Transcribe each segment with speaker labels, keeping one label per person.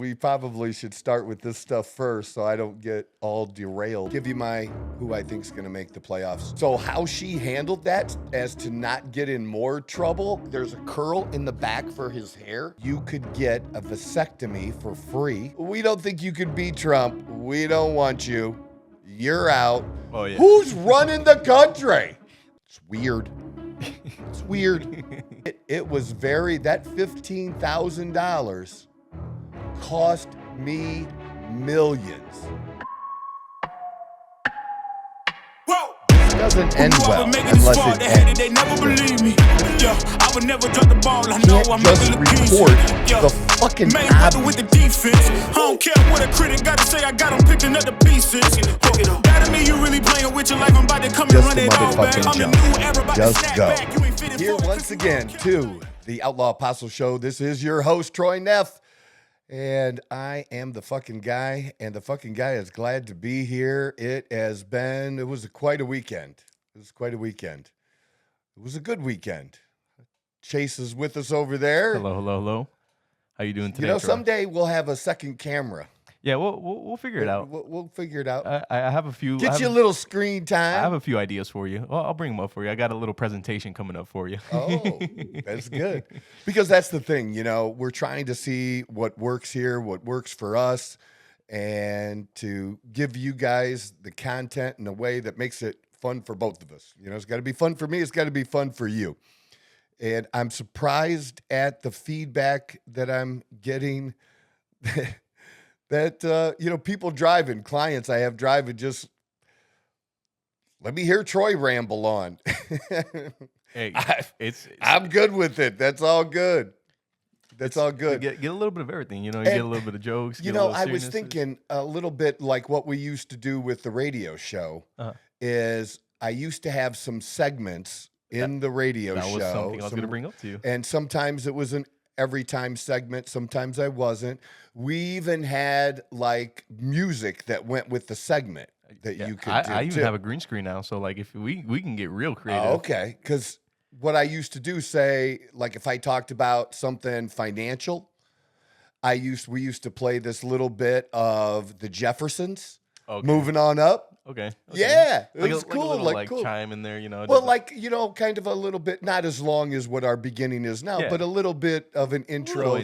Speaker 1: we probably should start with this stuff first so I don't get all derailed. Give you my who I think is going to make the playoffs. So how she handled that as to not get in more trouble, there's a curl in the back for his hair. You could get a vasectomy for free. We don't think you could beat Trump. We don't want you. You're out.
Speaker 2: Oh, yeah.
Speaker 1: Who's running the country? It's weird. It's weird. It was that $15,000 cost me millions. It doesn't end well unless it ends.
Speaker 3: They never believe me. Yeah, I would never drop the ball. I know I'm
Speaker 1: just report the fucking
Speaker 3: Mayweather with the defense. I don't care what a critic got to say. I got him picking up the pieces. That mean you really playing with your life. I'm about to come and run it all back. I'm the new era, about to snap back. You ain't fitting
Speaker 1: here once again to the Outlaw Apostle Show. This is your host, Troy Neff. And I am the fucking guy, and the fucking guy is glad to be here. It was quite a weekend. It was quite a weekend. It was a good weekend. Chase is with us over there.
Speaker 2: Hello. How you doing today, Troy?
Speaker 1: Someday we'll have a second camera.
Speaker 2: Yeah, we'll figure it out.
Speaker 1: We'll figure it out.
Speaker 2: I have a few.
Speaker 1: Get you a little screen time.
Speaker 2: I have a few ideas for you. Well, I'll bring them up for you. I got a little presentation coming up for you.
Speaker 1: Oh, that's good. Because that's the thing, we're trying to see what works here, what works for us, and to give you guys the content in a way that makes it fun for both of us. It's got to be fun for me. It's got to be fun for you. And I'm surprised at the feedback that I'm getting that, people driving, clients I have driving, just let me hear Troy ramble on.
Speaker 2: Hey,
Speaker 1: I'm good with it. That's all good. That's all good.
Speaker 2: Get a little bit of everything, you get a little bit of jokes.
Speaker 1: I was thinking a little bit like what we used to do with the radio show is I used to have some segments in the radio show. That was
Speaker 2: something I was going to bring up to you.
Speaker 1: And sometimes it was an every time segment. Sometimes I wasn't. We even had like music that went with the segment that you could do.
Speaker 2: I even have a green screen now. So like if we can get real creative.
Speaker 1: Oh, okay. Because what I used to do, say, like if I talked about something financial, we used to play this little bit of the Jeffersons.
Speaker 2: Okay.
Speaker 1: Moving on up.
Speaker 2: Okay.
Speaker 1: Yeah, it
Speaker 2: was
Speaker 1: was cool.
Speaker 2: Like a little,
Speaker 1: like cool.
Speaker 2: Chime in there,
Speaker 1: Well, kind of a little bit, not as long as what our beginning is now, but a little bit of an intro.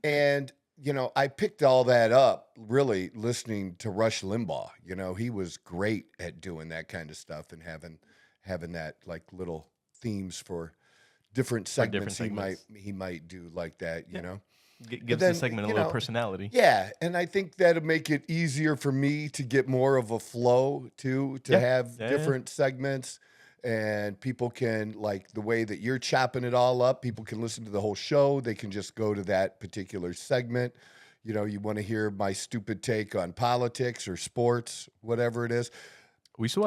Speaker 1: And, I picked all that up really listening to Rush Limbaugh. He was great at doing that kind of stuff and having that like little themes for different segments. He might do like that,
Speaker 2: Gives the segment a little personality.
Speaker 1: Yeah, and I think that'll make it easier for me to get more of a flow too, to have different segments, and people can, like the way that you're chopping it all up, people can listen to the whole show. They can just go to that particular segment. You want to hear my stupid take on politics or sports, whatever it is.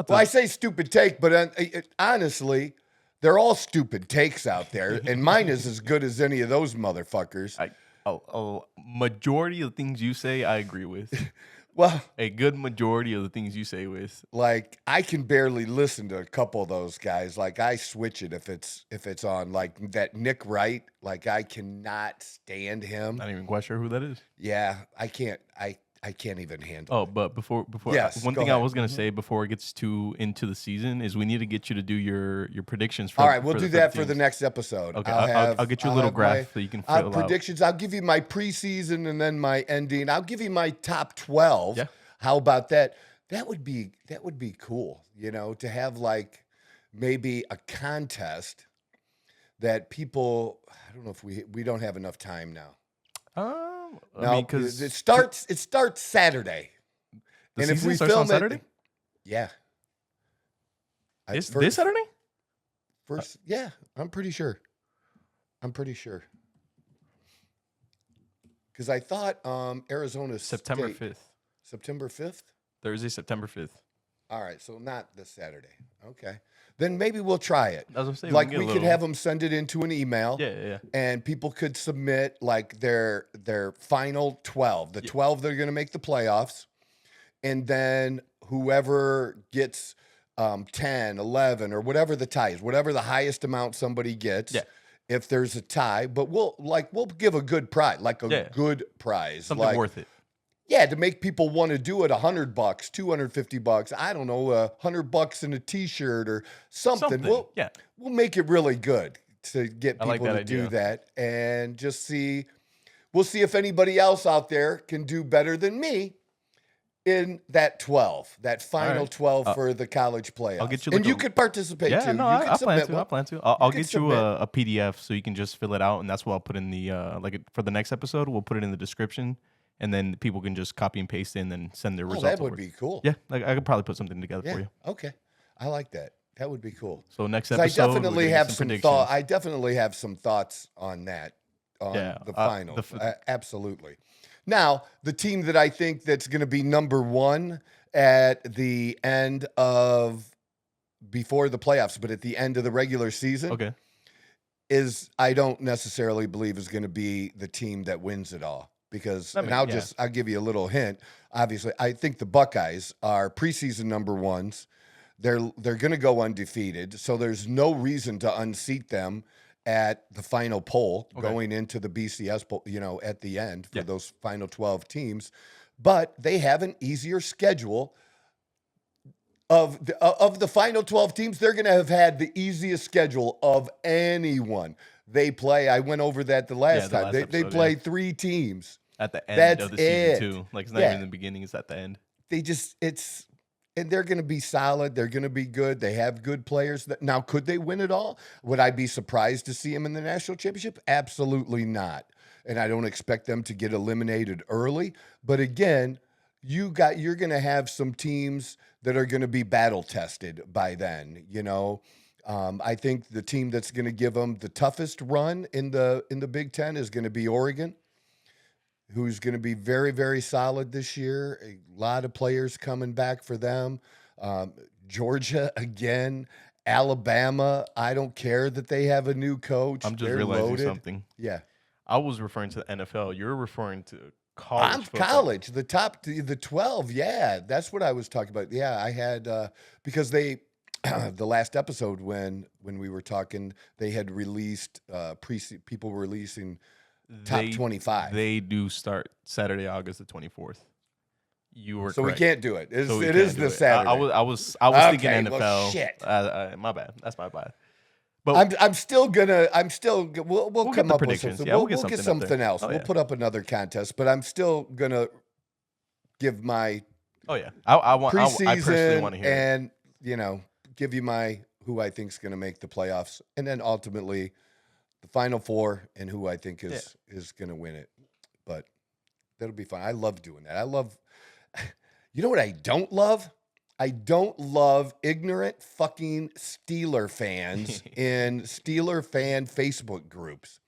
Speaker 1: I say stupid take, but honestly, they're all stupid takes out there, and mine is as good as any of those motherfuckers.
Speaker 2: A majority of the things you say, I agree with.
Speaker 1: Well,
Speaker 2: a good majority of the things you say with.
Speaker 1: Like, I can barely listen to a couple of those guys. Like, I switch it if it's on. Like that Nick Wright. Like, I cannot stand him.
Speaker 2: Not even quite sure who that is.
Speaker 1: Yeah, I can't. I can't even handle.
Speaker 2: Oh, but before
Speaker 1: yes,
Speaker 2: one thing I was gonna say before it gets into the season is we need to get you to do your predictions.
Speaker 1: All right, we'll do that for the next episode.
Speaker 2: Okay, I'll get you a little graph that you can fill out.
Speaker 1: Predictions. I'll give you my preseason and then my ending. I'll give you my top 12. Yeah. How about that? That would be cool. To have like maybe a contest that people. I don't know if we don't have enough time now. Because it starts Saturday.
Speaker 2: And if we film on Saturday?
Speaker 1: Yeah.
Speaker 2: This Saturday?
Speaker 1: Yeah, I'm pretty sure. Because I thought Arizona's
Speaker 2: September 5th.
Speaker 1: September 5th?
Speaker 2: Thursday, September 5th.
Speaker 1: All right, so not this Saturday. Okay. Then maybe we'll try it.
Speaker 2: As I'm saying,
Speaker 1: like we could have them send it into an email.
Speaker 2: Yeah.
Speaker 1: And people could submit like their final 12, the 12 that are going to make the playoffs. And then whoever gets 10, 11, or whatever the tie is, whatever the highest amount somebody gets, if there's a tie, but we'll give a good prize, like a good prize,
Speaker 2: something worth it.
Speaker 1: Yeah, to make people want to do it. $100, $250. I don't know, $100 in a T-shirt or something. We'll make it really good to get people to do that, and just see. We'll see if anybody else out there can do better than me in that 12, that final 12 for the college playoffs. I'll get you, and you could participate too.
Speaker 2: Yeah, no, I plan to. I'll get you a PDF so you can just fill it out, and that's what I'll put in the for the next episode. We'll put it in the description, and then people can just copy and paste it and then send their results.
Speaker 1: That would be cool.
Speaker 2: Yeah, I could probably put something together for you.
Speaker 1: Okay, I like that. That would be cool.
Speaker 2: So next episode,
Speaker 1: I definitely have some thoughts. I definitely have some thoughts on that. On the finals. Absolutely. Now, the team that I think that's going to be number one at the end of, before the playoffs, but at the end of the regular season, is, I don't necessarily believe is going to be the team that wins it all. Because, I'll give you a little hint. Obviously, I think the Buckeyes are preseason number ones. They're going to go undefeated, so there's no reason to unseat them at the final poll going into the BCS poll, at the end for those final 12 teams. But they have an easier schedule of the final 12 teams. They're going to have had the easiest schedule of anyone. They play, I went over that the last time. They play 3 teams.
Speaker 2: At the end of the season too. Like it's not even in the beginning, it's at the end.
Speaker 1: And they're going to be solid. They're going to be good. They have good players. Now, could they win it all? Would I be surprised to see them in the national championship? Absolutely not. And I don't expect them to get eliminated early. But again, you're going to have some teams that are going to be battle tested by then. I think the team that's going to give them the toughest run in the Big Ten is going to be Oregon, who's going to be very, very solid this year. A lot of players coming back for them. Georgia, again. Alabama, I don't care that they have a new coach.
Speaker 2: I'm just realizing something.
Speaker 1: Yeah.
Speaker 2: I was referring to the NFL. You're referring to college football.
Speaker 1: College, the 12, yeah. That's what I was talking about. Yeah, I had, because they, the last episode when we were talking, they had released, people were releasing top 25.
Speaker 2: They do start Saturday, August the 24th. You were
Speaker 1: so
Speaker 2: correct.
Speaker 1: We can't do it. It is this Saturday.
Speaker 2: I was thinking NFL.
Speaker 1: Well, shit.
Speaker 2: My bad. That's my bad. But
Speaker 1: we'll come up with something.
Speaker 2: Yeah,
Speaker 1: we'll get something else. We'll put up another contest, but I'm still gonna give my
Speaker 2: I personally want to hear
Speaker 1: and give you my who I think is gonna make the playoffs, and then ultimately the Final Four and who I think is going to win it. But that'll be fun. I love doing that. I love, you know what I don't love? I don't love ignorant fucking Steeler fans in Steeler fan Facebook groups.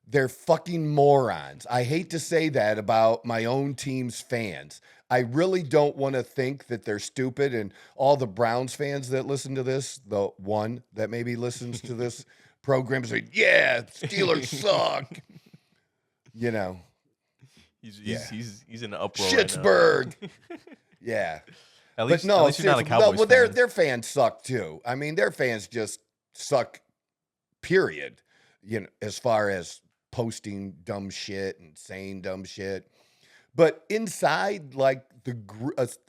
Speaker 1: They're fucking morons. I hate to say that about my own team's fans. I really don't want to think that they're stupid, and all the Browns fans that listen to this, the one that maybe listens to this program, say, yeah, Steelers suck.
Speaker 2: He's in an uproar.
Speaker 1: Schittsburg.
Speaker 2: Right now.
Speaker 1: Yeah.
Speaker 2: At least
Speaker 1: you're
Speaker 2: not a Cowboys fan.
Speaker 1: Their fans suck too. I mean, their fans just suck, period. As far as posting dumb shit and saying dumb shit. But inside, like,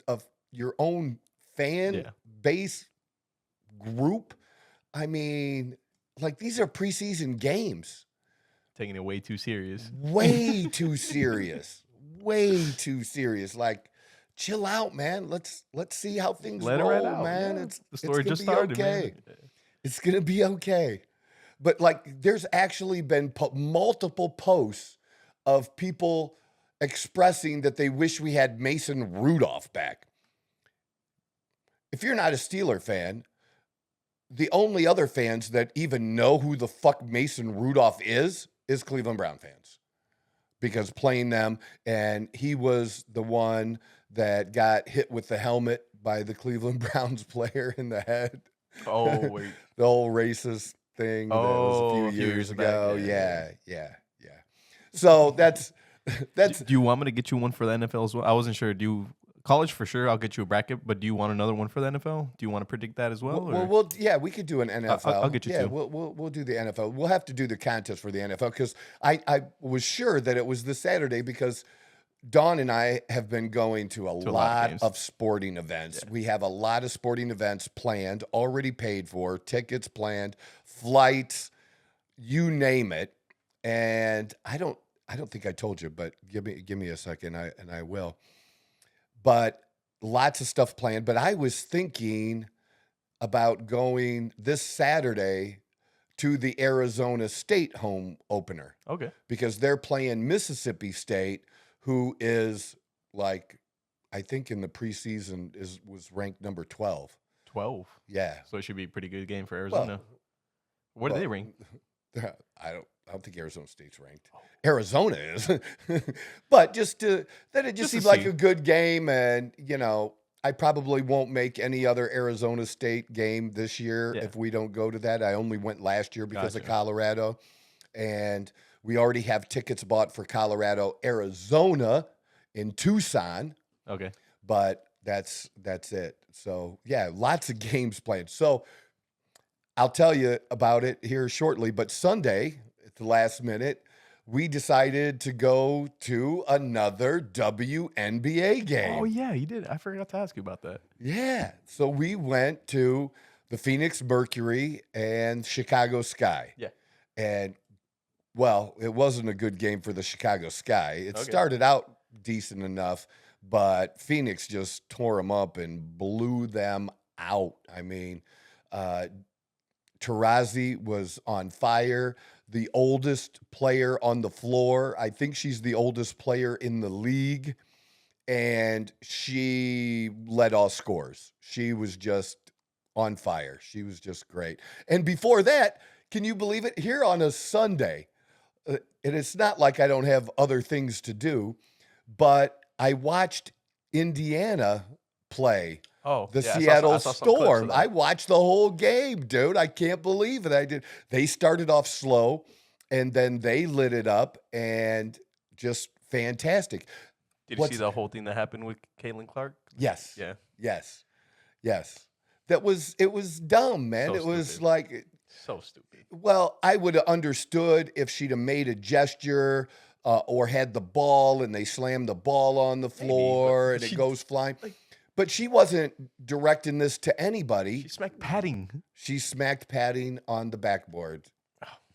Speaker 1: of your own fan base group, I mean, like, these are preseason games.
Speaker 2: Taking it way too serious.
Speaker 1: Way too serious. Way too serious. Like, chill out, man. Let's see how things roll, man.
Speaker 2: Yeah. The story just started,
Speaker 1: okay.
Speaker 2: Man.
Speaker 1: It's going to be okay. But, like, there's actually been multiple posts of people expressing that they wish we had Mason Rudolph back. If you're not a Steeler fan, the only other fans that even know who the fuck Mason Rudolph is Cleveland Brown fans. Because playing them, and he was the one that got hit with the helmet by the Cleveland Browns player in the head.
Speaker 2: Oh, wait.
Speaker 1: The whole racist thing that was a few years ago. Yeah. So that's.
Speaker 2: Do you want me to get you one for the NFL as well? I wasn't sure. college for sure. I'll get you a bracket, but do you want another one for the NFL? Do you want to predict that as well?
Speaker 1: We could do an NFL.
Speaker 2: I'll get you two.
Speaker 1: We'll do the NFL. We'll have to do the contest for the NFL because I was sure that it was this Saturday because Dawn and I have been going to a lot of sporting events. Yeah. We have a lot of sporting events planned, already paid for, tickets planned, flights, you name it. And I don't think I told you, but give me a second, and I will. But lots of stuff planned. But I was thinking about going this Saturday to the Arizona State home opener.
Speaker 2: Okay.
Speaker 1: Because they're playing Mississippi State, who is like, I think in the preseason was ranked number 12.
Speaker 2: 12?
Speaker 1: Yeah.
Speaker 2: So it should be a pretty good game for Arizona. Where do they rank?
Speaker 1: I don't think Arizona State's ranked. Arizona is. But that it just seemed like a good game. And, I probably won't make any other Arizona State game this year if we don't go to that. I only went last year because of Colorado. And we already have tickets bought for Colorado, Arizona in Tucson.
Speaker 2: Okay.
Speaker 1: But that's it. So, yeah, lots of games planned. So, I'll tell you about it here shortly. But Sunday, at the last minute, we decided to go to another WNBA game.
Speaker 2: Oh, yeah, you did. I forgot to ask you about that.
Speaker 1: Yeah. So, we went to the Phoenix Mercury and Chicago Sky.
Speaker 2: Yeah.
Speaker 1: And well, it wasn't a good game for the Chicago Sky. It started out decent enough, but Phoenix just tore them up and blew them out. I mean, Taurasi was on fire, the oldest player on the floor. I think she's the oldest player in the league, and she led all scores. She was just on fire. She was just great. And before that, can you believe it? Here on a Sunday, and it's not like I don't have other things to do, but I watched Indiana play the Seattle Storm. I watched the whole game, dude. I can't believe it. I did. They started off slow, and then they lit it up, and just fantastic.
Speaker 2: Did you see the whole thing that happened with Caitlin Clark?
Speaker 1: Yes.
Speaker 2: Yeah.
Speaker 1: Yes. It was dumb, man. It was like...
Speaker 2: So stupid.
Speaker 1: Well, I would have understood if she'd have made a gesture or had the ball and they slammed the ball on the floor and it goes flying. But she wasn't directing this to anybody.
Speaker 2: She smacked padding.
Speaker 1: She smacked padding on the backboard.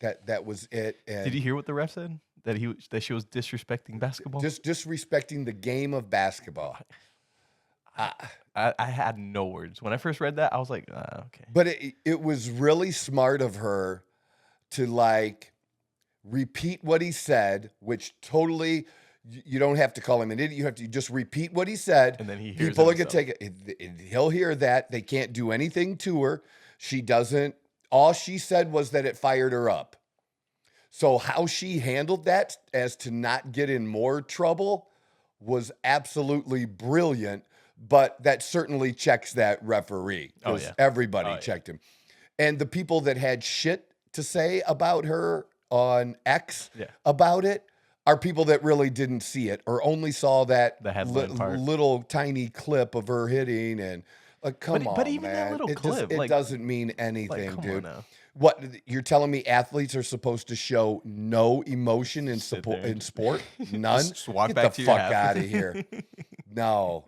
Speaker 1: That was it. And
Speaker 2: did you hear what the ref said? That she was disrespecting basketball?
Speaker 1: Just disrespecting the game of basketball.
Speaker 2: I had no words. When I first read that, I was like, okay.
Speaker 1: But it was really smart of her to repeat what he said, which totally, you don't have to call him an idiot. You have to just repeat what he said.
Speaker 2: And then he hears
Speaker 1: people are going to take it. He'll hear that. They can't do anything to her. She doesn't. All she said was that it fired her up. So how she handled that as to not get in more trouble was absolutely brilliant. But that certainly checks that referee because everybody checked him. And the people that had shit to say about her on X about it are people that really didn't see it or only saw that little tiny clip of her hitting. And come on,
Speaker 2: but even
Speaker 1: man.
Speaker 2: that little clip,
Speaker 1: it doesn't mean anything, dude.
Speaker 2: Now.
Speaker 1: What, you're telling me athletes are supposed to show no emotion in sport? None?
Speaker 2: Just walk
Speaker 1: Get
Speaker 2: back
Speaker 1: the
Speaker 2: to
Speaker 1: fuck
Speaker 2: your half.
Speaker 1: out of here. No.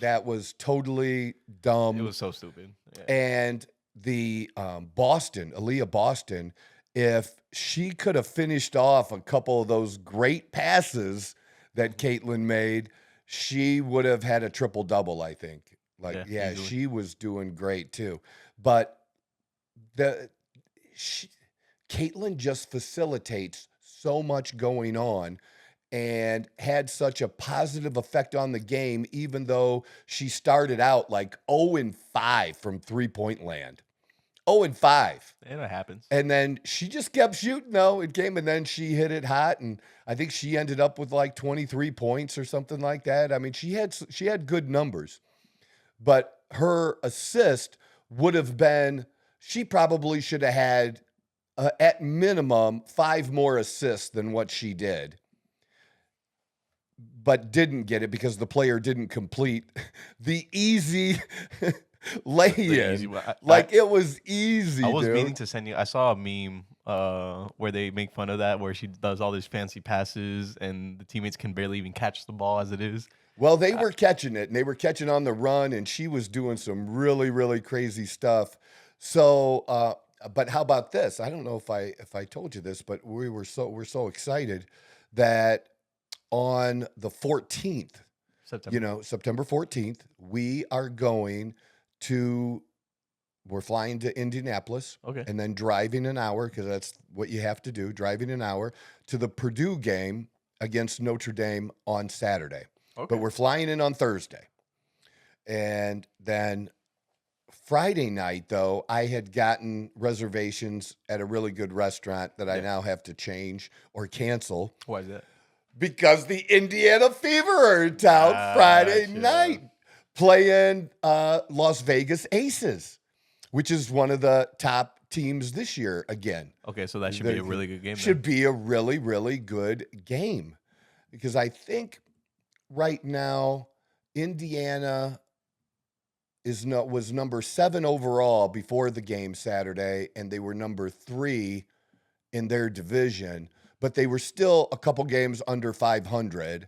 Speaker 1: That was totally dumb.
Speaker 2: It was so stupid. Yeah.
Speaker 1: And the Aaliyah Boston, if she could have finished off a couple of those great passes that Caitlin made, she would have had a triple-double, I think. She was doing great too. But Caitlin just facilitates so much going on and had such a positive effect on the game, even though she started out 0-5 from three-point land. 0-5.
Speaker 2: And it happens.
Speaker 1: And then she just kept shooting, though. It came, and then she hit it hot, and I think she ended up with 23 points or something like that. I mean, she had good numbers. But her assist would have been... She probably should have had, at minimum, 5 more assists than what she did. but didn't get it because the player didn't complete the easy lay-in. It was easy.
Speaker 2: I was
Speaker 1: dude.
Speaker 2: meaning to send you. I saw a meme where they make fun of that, where she does all these fancy passes and the teammates can barely even catch the ball as it is.
Speaker 1: Well, they were catching it, and they were catching on the run, and she was doing some really, really crazy stuff. So, but how about this? I don't know if I told you this, but we're so excited that on the 14th, September 14th, we're flying to Indianapolis, and then driving an hour, because that's what you have to do, driving an hour to the Purdue game against Notre Dame on Saturday. Okay. But we're flying in on Thursday. And then Friday night, though, I had gotten reservations at a really good restaurant that I now have to change or cancel.
Speaker 2: Why is that?
Speaker 1: Because the Indiana Fever are in town Friday night playing Las Vegas Aces, which is one of the top teams this year again.
Speaker 2: Okay, so that should be a really good game.
Speaker 1: Should be a really, really good game. Because I think right now Indiana was number 7 overall before the game Saturday, and they were number 3 in their division, but they were still a couple games under 500,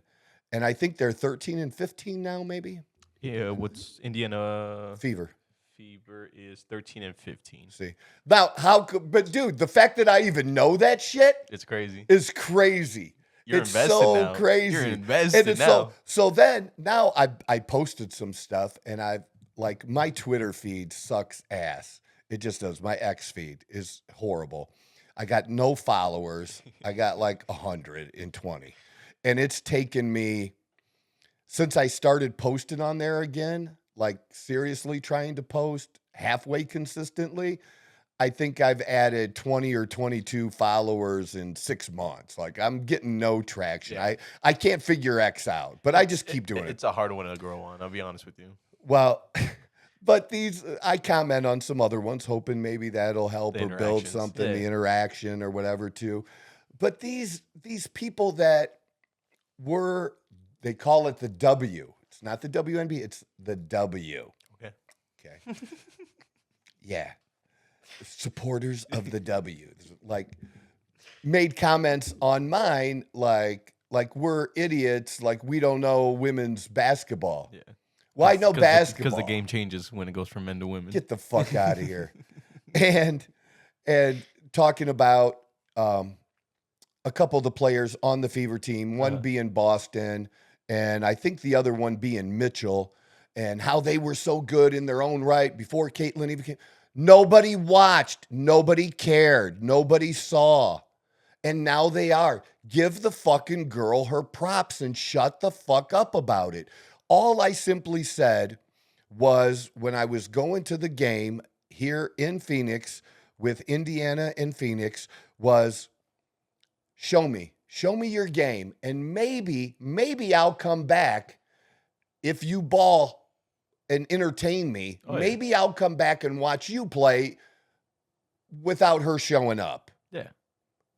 Speaker 1: and I think they're 13-15 now, maybe.
Speaker 2: Yeah, what's Indiana
Speaker 1: Fever
Speaker 2: is 13-15.
Speaker 1: See, now but dude, the fact that I even know that shit,
Speaker 2: it's crazy.
Speaker 1: Is crazy.
Speaker 2: It's so
Speaker 1: now. Crazy.
Speaker 2: You're invested now.
Speaker 1: So then now I posted some stuff, and my Twitter feed sucks ass. It just does. My X feed is horrible. I got no followers. I got 120. And it's taken me, since I started posting on there again, seriously trying to post halfway consistently, I think I've added 20 or 22 followers in 6 months. I'm getting no traction. Yeah. I can't figure X out, but I just keep doing it.
Speaker 2: It's a hard one to grow on, I'll be honest with you.
Speaker 1: Well, but I comment on some other ones, hoping maybe that'll help or build something, the interaction or whatever too. But these people that they call it the W. It's not the WNB, it's the W. Okay. Yeah. Supporters of the W, made comments on mine like we're idiots, we don't know women's basketball. Yeah. Well, I know basketball
Speaker 2: because the game changes when it goes from men to women.
Speaker 1: Get the fuck out of here. and talking about a couple of the players on the Fever team, one being Boston, and I think the other one being Mitchell, and how they were so good in their own right before Caitlin even came. Nobody watched. Nobody cared. Nobody saw. And now they are. Give the fucking girl her props and shut the fuck up about it. All I simply said was, when I was going to the game here in Phoenix with Indiana and Phoenix, was show me your game. And maybe I'll come back if you ball and entertain me. Maybe I'll come back and watch you play without her showing up.
Speaker 2: Yeah.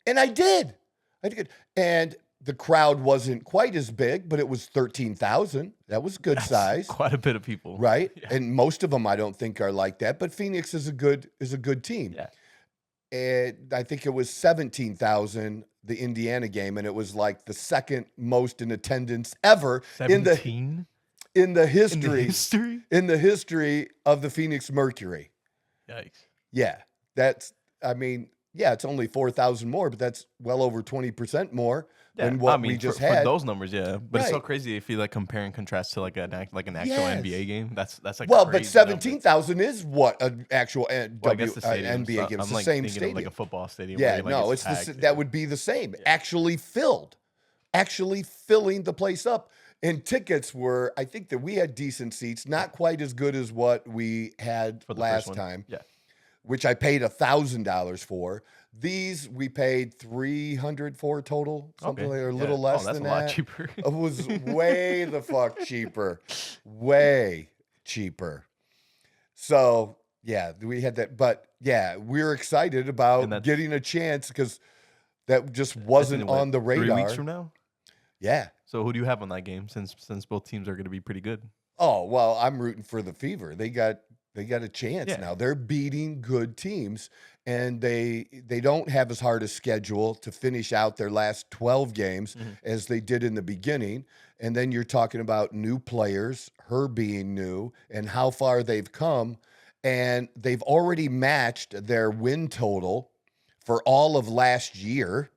Speaker 1: And I did. And the crowd wasn't quite as big, but it was 13,000. That was good size.
Speaker 2: Quite a bit of people.
Speaker 1: Right? Yeah. And most of them I don't think are like that, but Phoenix is a good team.
Speaker 2: Yeah.
Speaker 1: And I think it was 17,000 the Indiana game, and it was the second most in attendance ever
Speaker 2: 17?
Speaker 1: in the history of the Phoenix Mercury.
Speaker 2: Yikes.
Speaker 1: Yeah. It's only 4,000 more, but that's well over 20% more than what we just had.
Speaker 2: For those numbers, yeah. But It's so crazy if you compare and contrast to an actual NBA game. That's
Speaker 1: but 17,000 is what an actual NBA game. It's the same stadium.
Speaker 2: Like a football stadium.
Speaker 1: Yeah, no, it's that would be the same. Yeah. Actually filling the place up. And tickets were, I think that we had decent seats, not quite as good as what we had last time, which I paid $1,000 for. These we paid $300 for total, something like, or a little less than that.
Speaker 2: That's a lot cheaper.
Speaker 1: It was way the fuck cheaper, way cheaper. So yeah, we had that, but yeah, we're excited about getting a chance because that just wasn't on the radar.
Speaker 2: 3 weeks from now.
Speaker 1: Yeah.
Speaker 2: So who do you have on that game? Since both teams are going to be pretty good.
Speaker 1: Oh well, I'm rooting for the Fever. They got a chance now. They're beating good teams, and they don't have as hard a schedule to finish out their last 12 games as they did in the beginning. And then you're talking about new players, her being new, and how far they've come. And they've already matched their win total for all of last year.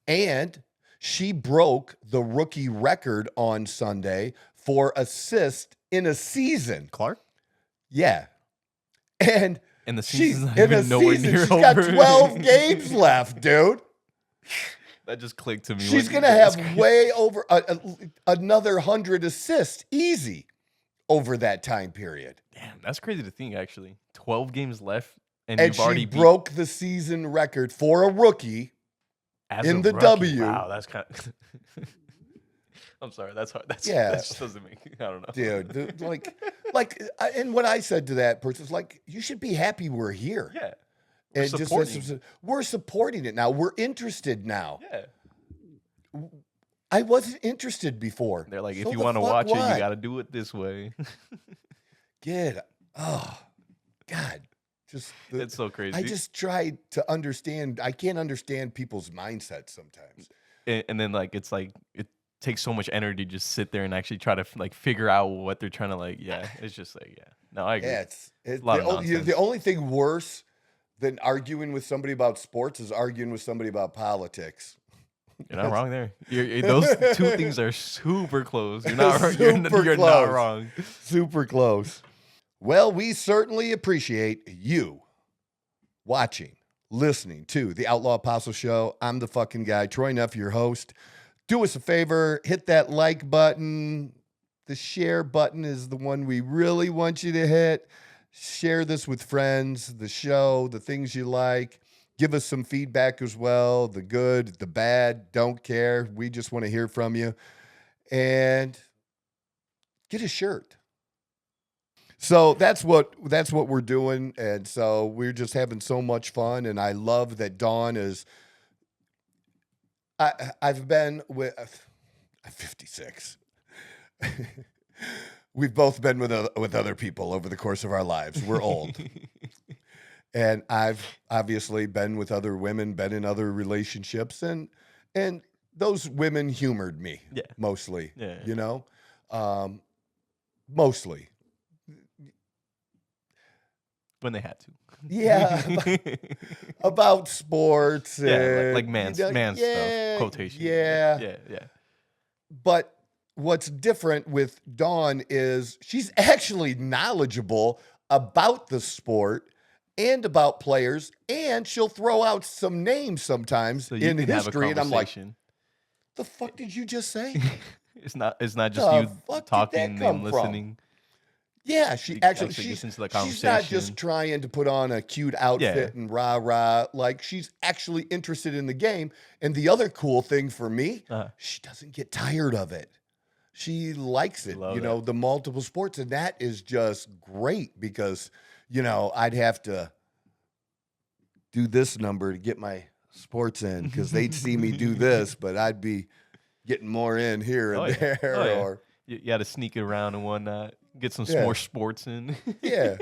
Speaker 1: And she broke the rookie record on Sunday for assists in a season.
Speaker 2: Clark?
Speaker 1: Yeah. And
Speaker 2: the
Speaker 1: she's
Speaker 2: season's not
Speaker 1: in a
Speaker 2: even nowhere
Speaker 1: season.
Speaker 2: near
Speaker 1: She's
Speaker 2: over.
Speaker 1: got 12 games left, dude.
Speaker 2: That just clicked to me.
Speaker 1: She's going to have way over another 100 assists easy over that time period.
Speaker 2: Damn, that's crazy to think, actually. 12 games left, and
Speaker 1: And
Speaker 2: you've
Speaker 1: she
Speaker 2: already
Speaker 1: broke the season record for a rookie
Speaker 2: as
Speaker 1: in
Speaker 2: a
Speaker 1: the
Speaker 2: rookie.
Speaker 1: W.
Speaker 2: Wow, that's kind of... I'm sorry, that's hard. That just doesn't make... I don't know.
Speaker 1: Dude, and what I said to that person is like, you should be happy we're here.
Speaker 2: Yeah.
Speaker 1: We're supporting. We're supporting it now. We're interested now.
Speaker 2: Yeah.
Speaker 1: I wasn't interested before.
Speaker 2: They're like,
Speaker 1: So
Speaker 2: if you
Speaker 1: the
Speaker 2: want to
Speaker 1: fuck
Speaker 2: watch it,
Speaker 1: what?
Speaker 2: you got to do it this way.
Speaker 1: Oh, God.
Speaker 2: It's so crazy.
Speaker 1: I just tried to understand. I can't understand people's mindsets sometimes.
Speaker 2: And then, like, it's like, it takes so much energy to just sit there and actually try to, like, figure out what they're trying to, like, it's just like, No, I agree.
Speaker 1: Yeah,
Speaker 2: it's a lot of nonsense.
Speaker 1: the only thing worse than arguing with somebody about sports is arguing with somebody about politics.
Speaker 2: You're not wrong there. Those two things are super close. You're not wrong.
Speaker 1: Super
Speaker 2: You're
Speaker 1: close.
Speaker 2: not wrong.
Speaker 1: Super close. Well, we certainly appreciate you watching, listening to the Outlaw Apostle Show. I'm the fucking guy, Troy Neff, your host. Do us a favor, hit that like button. The share button is the one we really want you to hit. Share this with friends, the show, the things you like. Give us some feedback as well, the good, the bad, don't care. We just want to hear from you. And get a shirt. So that's what we're doing. And so we're just having so much fun. And I love that Dawn is, I've been with, I'm 56. We've both been with other people over the course of our lives. We're old. And I've obviously been with other women, been in other relationships, and those women humored me mostly.
Speaker 2: Yeah.
Speaker 1: You know? Mostly.
Speaker 2: When they had to.
Speaker 1: Yeah. About sports.
Speaker 2: Yeah, like man stuff, quotation.
Speaker 1: Yeah.
Speaker 2: Yeah.
Speaker 1: But what's different with Dawn is she's actually knowledgeable about the sport and about players, and she'll throw out some names sometimes
Speaker 2: So you
Speaker 1: in
Speaker 2: can have a
Speaker 1: history, and I'm like,
Speaker 2: conversation.
Speaker 1: the fuck did you just say?
Speaker 2: It's not just
Speaker 1: The
Speaker 2: you
Speaker 1: fuck did
Speaker 2: talking
Speaker 1: that come
Speaker 2: and
Speaker 1: from?
Speaker 2: listening.
Speaker 1: Yeah,
Speaker 2: You
Speaker 1: she's
Speaker 2: listen to the
Speaker 1: she's not
Speaker 2: conversation.
Speaker 1: just trying to put on a cute outfit and rah-rah. Like, she's actually interested in the game. And the other cool thing for me, she doesn't get tired of it. She likes it,
Speaker 2: Love
Speaker 1: know,
Speaker 2: it.
Speaker 1: the multiple sports. And that is just great because, I'd have to do this number to get my sports in because they'd see me do this, but I'd be getting more in here and there. Or
Speaker 2: you had to sneak it around and whatnot. Get some more sports in.
Speaker 1: Yeah.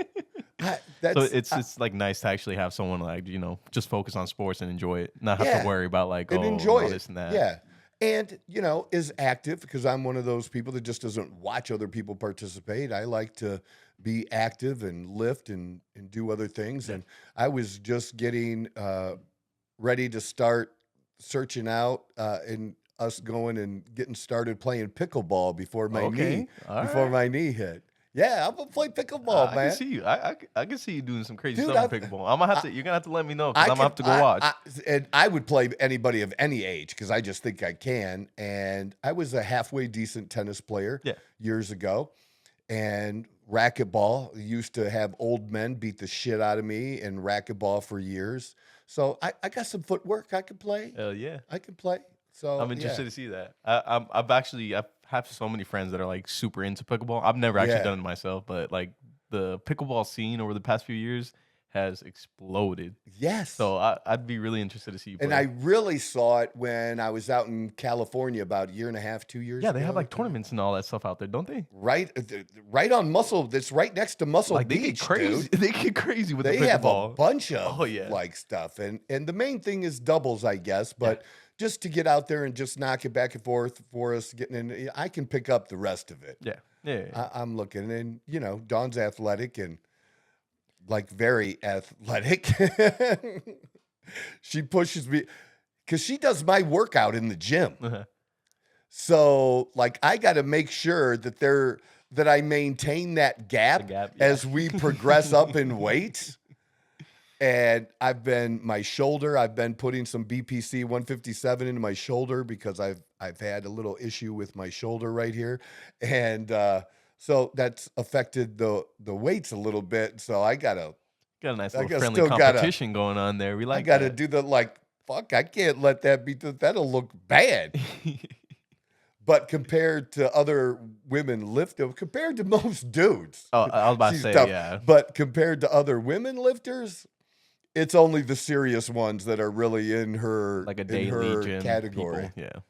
Speaker 2: So it's like nice to actually have someone like, just focus on sports and enjoy it. Not have to worry about like,
Speaker 1: enjoy
Speaker 2: this and that.
Speaker 1: Yeah. And, is active because I'm one of those people that just doesn't watch other people participate. I like to be active and lift and do other things. Yeah. And I was just getting ready to start searching out and us going and getting started playing pickleball before my my knee hit. Yeah, I'm gonna play pickleball, man.
Speaker 2: I can see you. I can see you doing some crazy stuff in pickleball. You're gonna have to let me know because I'm gonna have to go watch.
Speaker 1: And I would play anybody of any age because I just think I can. And I was a halfway decent tennis player years ago. And racquetball, used to have old men beat the shit out of me in racquetball for years. So I got some footwork I can play.
Speaker 2: Hell yeah,
Speaker 1: I can play. So
Speaker 2: I'm interested to see that. I have so many friends that are like super into pickleball. I've never actually done it myself, but like the pickleball scene over the past few years has exploded.
Speaker 1: Yes.
Speaker 2: So I'd be really interested to see you play.
Speaker 1: And I really saw it when I was out in California about a year and a half, 2 years ago.
Speaker 2: Yeah, they have like tournaments and all that stuff out there, don't they?
Speaker 1: Right on Muscle. That's right next to Muscle
Speaker 2: Like they
Speaker 1: Beach,
Speaker 2: get crazy.
Speaker 1: dude.
Speaker 2: They get crazy with
Speaker 1: They
Speaker 2: the
Speaker 1: have
Speaker 2: pickleball.
Speaker 1: a bunch of
Speaker 2: yeah.
Speaker 1: like stuff. And the main thing is doubles, I guess. But just to get out there and just knock it back and forth for us getting in, I can pick up the rest of it.
Speaker 2: Yeah.
Speaker 1: I'm looking, and Dawn's athletic and like very athletic. She pushes me because she does my workout in the gym. So like I got to make sure that I maintain that gap, as we progress up in weights. And I've been putting some BPC 157 into my shoulder because I've had a little issue with my shoulder right here. And so that's affected the weights a little bit. So I got a
Speaker 2: nice little friendly competition going on there. We like.
Speaker 1: I got to do the fuck. I can't let that be. That'll look bad. But compared to other women lifters, compared to most dudes,
Speaker 2: I was about to say, yeah.
Speaker 1: But compared to other women lifters, it's only the serious ones that are really in her
Speaker 2: like a daily gym
Speaker 1: category.
Speaker 2: People.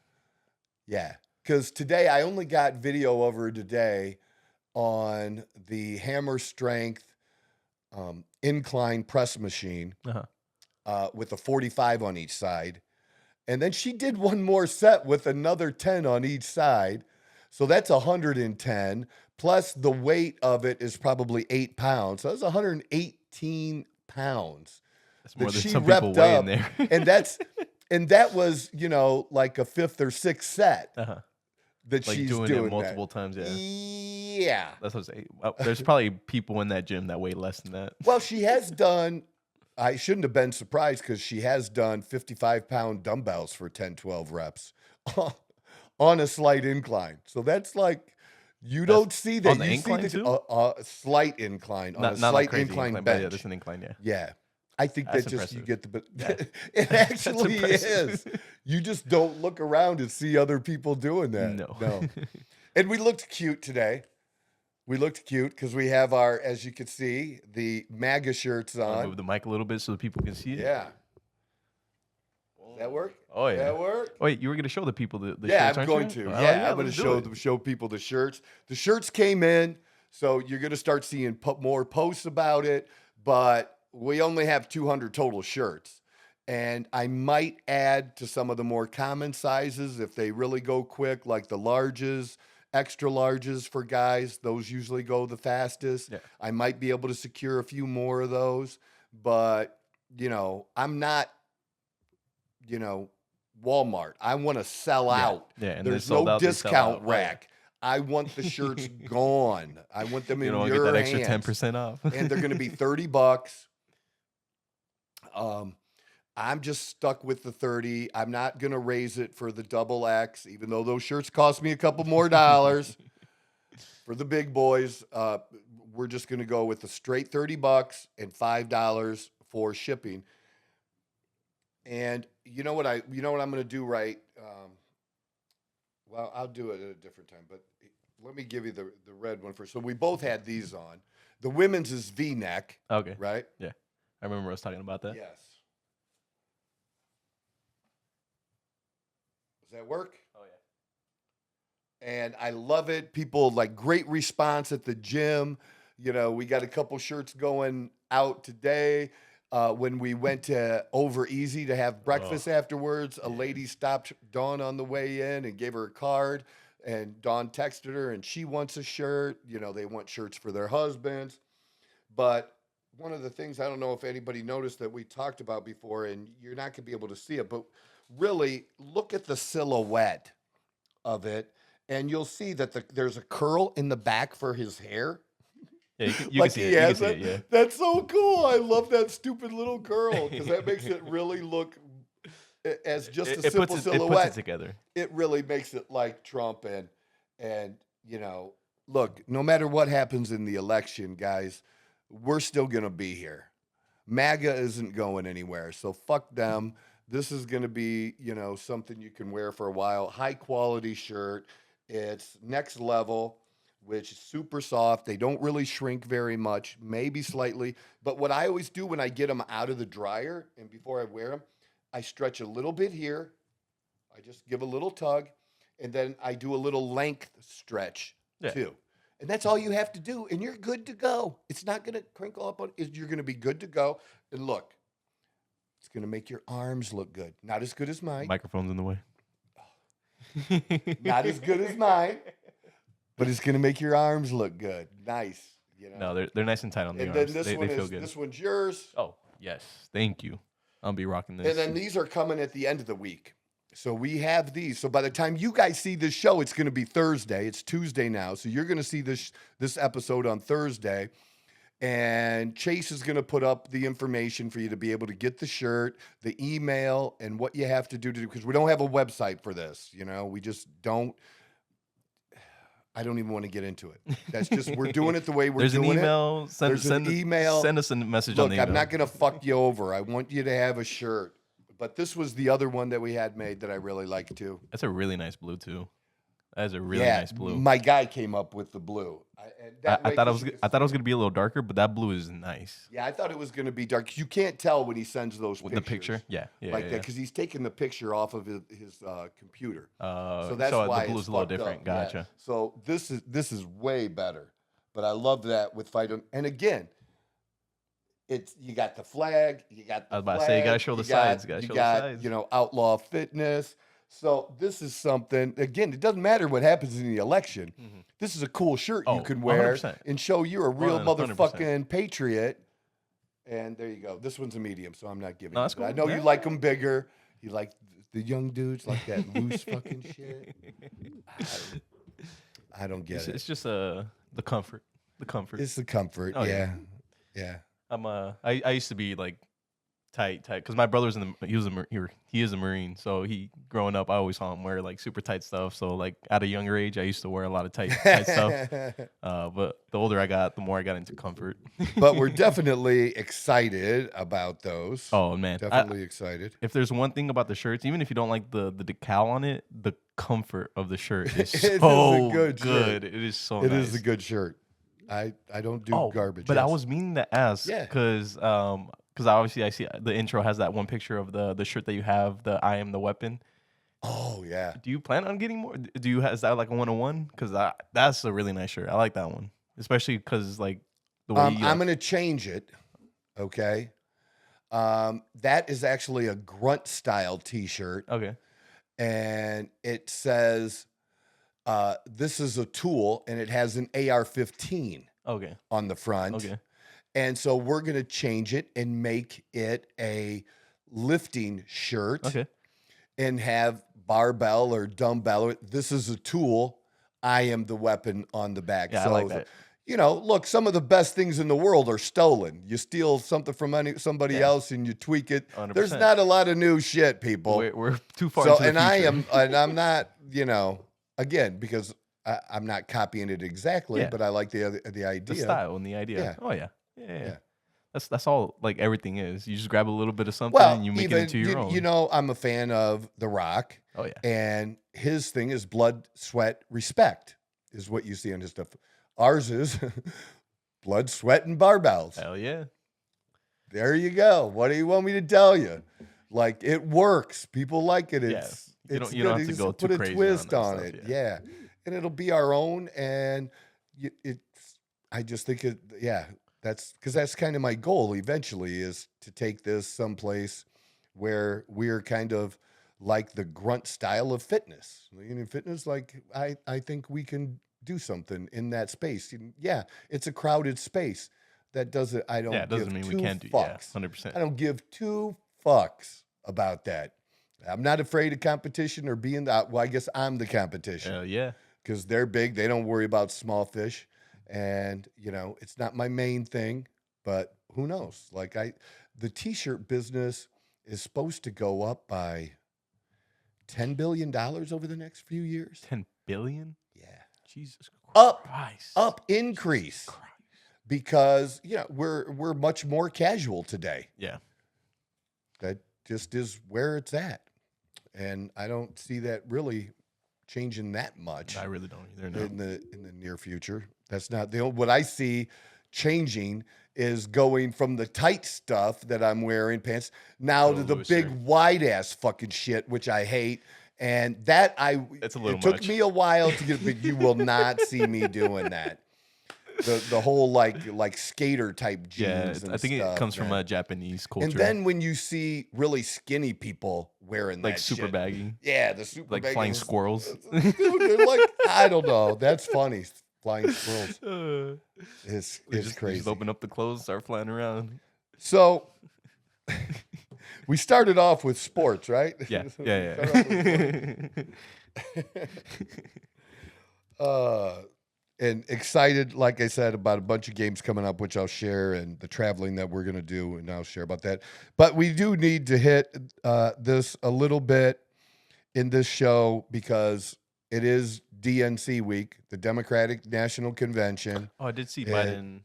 Speaker 1: Yeah. Because today I only got video of her today on the hammer strength incline press machine with a 45 on each side. And then she did one more set with another 10 on each side. So that's 110. Plus the weight of it is probably 8 pounds. So that's 118 pounds.
Speaker 2: That's more than some people weigh in there.
Speaker 1: and that was, like a 5th or 6th set. That
Speaker 2: like
Speaker 1: she's
Speaker 2: doing it multiple times,
Speaker 1: Yeah.
Speaker 2: That's what I'm saying. There's probably people in that gym that weigh less than that.
Speaker 1: Well, she has done, I shouldn't have been surprised because she has done 55-pound dumbbells for 10, 12 reps on a slight incline. So that's like, don't see that.
Speaker 2: On the incline too?
Speaker 1: A slight incline, on a slight incline bench.
Speaker 2: Yeah, there's an incline, yeah.
Speaker 1: Yeah. I think
Speaker 2: that's
Speaker 1: that just,
Speaker 2: impressive.
Speaker 1: you get the, it actually is. You just don't look around and see other people doing that. No. And we looked cute today. We looked cute because we have our, as you can see, the MAGA shirts on.
Speaker 2: Move the mic a little bit so the people can see it.
Speaker 1: Yeah. Does that work?
Speaker 2: Oh, yeah.
Speaker 1: Does that work?
Speaker 2: Oh, wait, you were going to show the people the
Speaker 1: yeah,
Speaker 2: shirts,
Speaker 1: I'm going to.
Speaker 2: Oh,
Speaker 1: I'm going to show people the shirts. The shirts came in, so you're going to start seeing more posts about it, but we only have 200 total shirts. And I might add to some of the more common sizes if they really go quick, like the larges, extra larges for guys. Those usually go the fastest.
Speaker 2: Yeah.
Speaker 1: I might be able to secure a few more of those, but, I'm not, Walmart. I want to sell out.
Speaker 2: Yeah, and
Speaker 1: there's no discount rack. I want the shirts gone. I want them in your hands.
Speaker 2: You don't get that extra 10% off.
Speaker 1: And they're going to be $30. I'm just stuck with the 30. I'm not going to raise it for the double X, even though those shirts cost me a couple more dollars. For the big boys, we're just going to go with the straight $30 and $5 for shipping. And you know what I'm going to do, right? Well, I'll do it at a different time, but let me give you the red one first. So we both had these on. The women's is V-neck.
Speaker 2: Okay.
Speaker 1: Right?
Speaker 2: Yeah. I remember us talking about that.
Speaker 1: Yes. Does that work?
Speaker 2: Oh, yeah.
Speaker 1: And I love it. People great response at the gym. We got a couple shirts going out today. When we went to Over Easy to have breakfast afterwards, a lady stopped Dawn on the way in and gave her a card. And Dawn texted her, and she wants a shirt. They want shirts for their husbands. But one of the things, I don't know if anybody noticed that we talked about before, and you're not going to be able to see it, but really look at the silhouette of it, and you'll see that there's a curl in the back for his hair.
Speaker 2: Yeah, you can see it. You can see it, yeah.
Speaker 1: That's so cool. I love that stupid little curl because that makes it really look as just a simple silhouette.
Speaker 2: It puts it together.
Speaker 1: It really makes it like Trump. And look, no matter what happens in the election, guys, we're still going to be here. MAGA isn't going anywhere. So fuck them. This is going to be, something you can wear for a while. High quality shirt. It's next level. which is super soft. They don't really shrink very much, maybe slightly. But what I always do when I get them out of the dryer and before I wear them, I stretch a little bit here. I just give a little tug, and then I do a little length stretch too. And that's all you have to do, and you're good to go. It's not going to crinkle up on it. You're going to be good to go. And look, it's going to make your arms look good. Not as good as mine.
Speaker 2: Microphone's in the way.
Speaker 1: Not as good as mine, but it's going to make your arms look good. Nice. You know?
Speaker 2: No, they're nice and tight on the
Speaker 1: and
Speaker 2: arms.
Speaker 1: Then
Speaker 2: they feel good.
Speaker 1: This one's yours.
Speaker 2: Oh, yes. Thank you. I'll be rocking this.
Speaker 1: And then these are coming at the end of the week. So we have these. So by the time you guys see this show, it's going to be Thursday. It's Tuesday now. So you're going to see this episode on Thursday. And Chase is going to put up the information for you to be able to get the shirt, the email, and what you have to do because we don't have a website for this. You know, we just don't. I don't even want to get into it. That's just, we're doing it the way we're doing it.
Speaker 2: There's an email. Send us a message on the email.
Speaker 1: Look, I'm not going to fuck you over. I want you to have a shirt. But this was the other one that we had made that I really like too.
Speaker 2: That's a really nice blue too. That is a really nice blue.
Speaker 1: My guy came up with the blue.
Speaker 2: I thought it was gonna be a little darker, but that blue is nice.
Speaker 1: Yeah, I thought it was gonna be dark. You can't tell when he sends those
Speaker 2: with
Speaker 1: pictures.
Speaker 2: The picture. Yeah,
Speaker 1: that because he's taking the picture off of his computer.
Speaker 2: So that's why the blue's a little different.
Speaker 1: Up.
Speaker 2: Gotcha.
Speaker 1: Yeah. So this is way better. But I love that with Phyton. And again, you got the flag. You got. I
Speaker 2: was about to say you gotta show the sides. You got
Speaker 1: you know, Outlaw Fitness. So this is something, again, it doesn't matter what happens in the election. Mm-hmm. This is a cool shirt you can wear 100%. And show you're a real 100%. Motherfucking patriot. And there you go. This one's a medium, so I'm not giving it. Cool. I know you like them bigger. You like the young dudes, like that loose fucking shit. I don't get it.
Speaker 2: It's just the comfort. The comfort.
Speaker 1: It's the comfort, yeah.
Speaker 2: I used to be like, tight because my brother's he is a Marine, so growing up I always saw him wear like super tight stuff, so like at a younger age I used to wear a lot of tight stuff, but the older I got, the more I got into comfort.
Speaker 1: But we're definitely excited about those.
Speaker 2: Oh man,
Speaker 1: definitely excited.
Speaker 2: If there's one thing about the shirts, even if you don't like the decal on it, the comfort of the shirt is
Speaker 1: so good.
Speaker 2: It is so
Speaker 1: it
Speaker 2: nice.
Speaker 1: is a good shirt. I don't do garbage.
Speaker 2: But I was meaning to ask because obviously I see the intro has that one picture of the shirt that you have, the I Am the Weapon.
Speaker 1: Oh yeah.
Speaker 2: Do you plan on getting more? Is that like a 101? Because that's a really nice shirt. I like that one, especially because like the way
Speaker 1: I'm gonna change it. Okay. That is actually a grunt style T-shirt.
Speaker 2: Okay.
Speaker 1: And it says, "This is a tool," and it has an AR-15.
Speaker 2: Okay.
Speaker 1: On the front.
Speaker 2: Okay.
Speaker 1: And so we're going to change it and make it a lifting shirt.
Speaker 2: Okay.
Speaker 1: And have barbell or dumbbell. This is a tool. I am the weapon on the back.
Speaker 2: Yeah,
Speaker 1: so,
Speaker 2: I like that.
Speaker 1: You know, look, some of the best things in the world are stolen. You steal something from somebody else and you tweak it.
Speaker 2: 100%.
Speaker 1: There's not a lot of new shit, people.
Speaker 2: We're too far into the future.
Speaker 1: I'm not, you know, again, because I'm not copying it exactly, but I like the idea.
Speaker 2: The style and the idea.
Speaker 1: Yeah.
Speaker 2: Oh, yeah. Yeah. That's all like everything is. You just grab a little bit of something and you make it into your own.
Speaker 1: You know, I'm a fan of The Rock.
Speaker 2: Oh, yeah.
Speaker 1: And his thing is blood, sweat, respect is what you see on his stuff. Ours is blood, sweat, and barbells.
Speaker 2: Hell yeah.
Speaker 1: There you go. What do you want me to tell you? Like, it works. People like it. You
Speaker 2: don't have to go too crazy.
Speaker 1: Put a twist on it.
Speaker 2: Stuff,
Speaker 1: yeah. And it'll be our own. And I just think that's kind of my goal eventually, is to take this someplace where we're kind of like the grunt style of fitness. In fitness, like I think we can do something in that space. Yeah, it's a crowded space. That doesn't. I don't.
Speaker 2: Yeah, it doesn't mean we can't do.
Speaker 1: Fucks.
Speaker 2: 100%.
Speaker 1: I don't give 2 fucks about that. I'm not afraid of competition or being well, I guess I'm the competition.
Speaker 2: Hell yeah.
Speaker 1: Because they're big. They don't worry about small fish. And, you know, it's not my main thing, but who knows? Like the T-shirt business is supposed to go up by $10 billion over the next few years.
Speaker 2: 10 billion?
Speaker 1: Yeah.
Speaker 2: Jesus
Speaker 1: Christ. Increase.
Speaker 2: Jesus Christ.
Speaker 1: Because, you know, we're much more casual today.
Speaker 2: Yeah.
Speaker 1: That just is where it's at. And I don't see that really changing that much.
Speaker 2: I really don't either. No.
Speaker 1: In the near future. That's not what I see changing is going from the tight stuff that I'm wearing pants now to the big wide ass fucking shit, which I hate. And that
Speaker 2: it's a little
Speaker 1: it took
Speaker 2: much.
Speaker 1: me a while to get, but you will not see me doing that. The whole like skater type jeans.
Speaker 2: Yeah, I think it comes from a Japanese culture.
Speaker 1: And then when you see really skinny people wearing
Speaker 2: like
Speaker 1: that
Speaker 2: super
Speaker 1: shit,
Speaker 2: baggy,
Speaker 1: yeah, the super
Speaker 2: like
Speaker 1: baggy
Speaker 2: flying squirrels.
Speaker 1: Dude, they're like, I don't know. That's funny. Flying squirrels. It's crazy.
Speaker 2: Just open up the clothes, start flying around.
Speaker 1: So we started off with sports, right?
Speaker 2: Yeah.
Speaker 1: And excited, like I said, about a bunch of games coming up, which I'll share, and the traveling that we're going to do, and I'll share about that. But we do need to hit this a little bit in this show because it is DNC week, the Democratic National Convention.
Speaker 2: Oh, I did see Biden.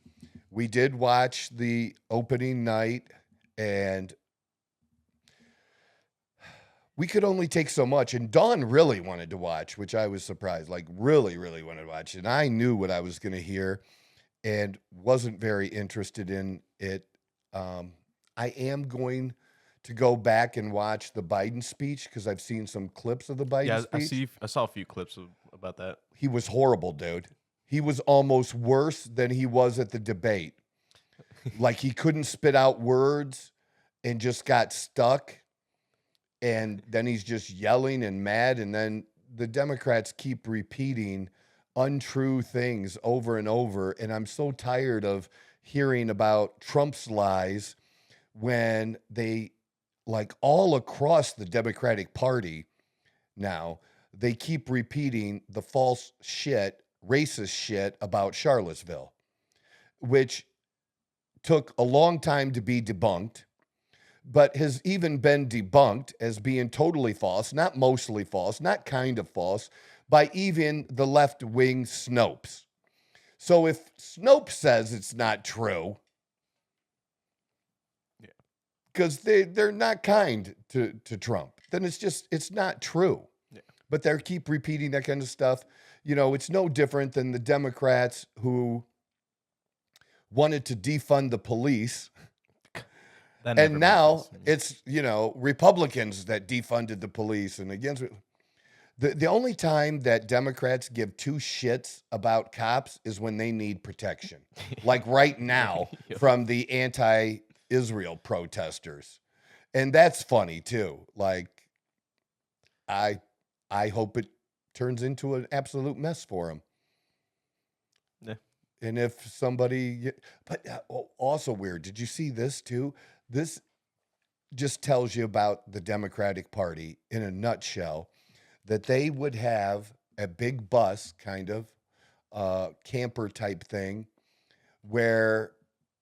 Speaker 1: We did watch the opening night, and we could only take so much. And Dawn really wanted to watch, which I was surprised, like really, really wanted to watch. And I knew what I was going to hear and wasn't very interested in it. I am going to go back and watch the Biden speech because I've seen some clips of the Biden speech.
Speaker 2: I saw a few clips about that.
Speaker 1: He was horrible, dude. He was almost worse than he was at the debate. Like he couldn't spit out words and just got stuck. And then he's just yelling and mad. And then the Democrats keep repeating untrue things over and over. And I'm so tired of hearing about Trump's lies when they, like all across the Democratic Party now, they keep repeating the false shit, racist shit about Charlottesville, which took a long time to be debunked, but has even been debunked as being totally false, not mostly false, not kind of false, by even the left-wing Snopes. So if Snopes says it's not true, because they're not kind to Trump, then it's not true.
Speaker 2: Yeah.
Speaker 1: But they keep repeating that kind of stuff. You know, it's no different than the Democrats who wanted to defund the police. And now it's, Republicans that defunded the police and against the only time that Democrats give two shits about cops is when they need protection. Like right now from the anti-Israel protesters. And that's funny too. Like I hope it turns into an absolute mess for them.
Speaker 2: Yeah.
Speaker 1: And if somebody, but also weird. Did you see this too? This just tells you about the Democratic Party in a nutshell, that they would have a big bus kind of camper type thing where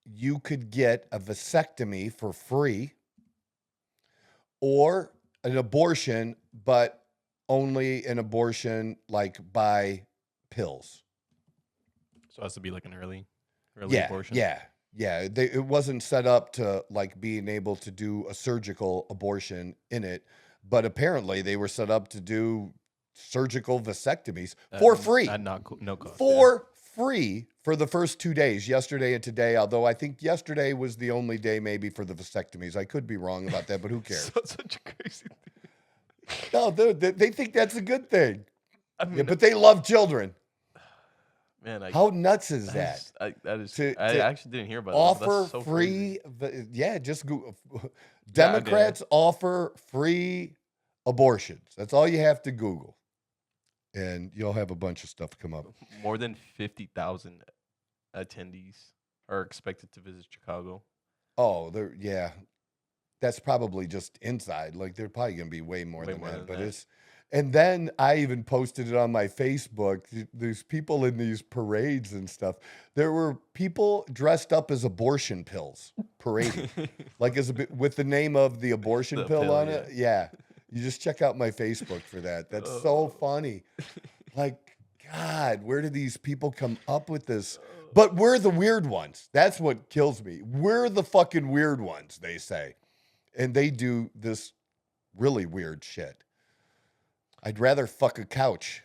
Speaker 1: you could get a vasectomy for free or an abortion, but only an abortion like by pills.
Speaker 2: So it has to be like an early abortion.
Speaker 1: Yeah. It wasn't set up to like being able to do a surgical abortion in it, but apparently they were set up to do surgical vasectomies for free.
Speaker 2: No cost.
Speaker 1: For free for the first 2 days, yesterday and today, although I think yesterday was the only day maybe for the vasectomies. I could be wrong about that, but who cares?
Speaker 2: Such a crazy thing.
Speaker 1: No, they think that's a good thing. I mean, but they love children.
Speaker 2: Man,
Speaker 1: how nuts is that?
Speaker 2: I actually didn't hear about that.
Speaker 1: Offer so free, just Google. Democrats offer free abortions. That's all you have to Google, and you'll have a bunch of stuff come up.
Speaker 2: More than 50,000 attendees are expected to visit Chicago.
Speaker 1: Oh, that's probably just inside. Like they're probably gonna be way more than that. But it's. And then I even posted it on my Facebook. There's people in these parades and stuff. There were people dressed up as abortion pills parading, like with the name of the abortion pill on it. Yeah, you just check out my Facebook for that. That's so funny. Like, God, where do these people come up with this? But we're the weird ones. That's what kills me. We're the fucking weird ones, they say, and they do this really weird shit. I'd rather fuck a couch.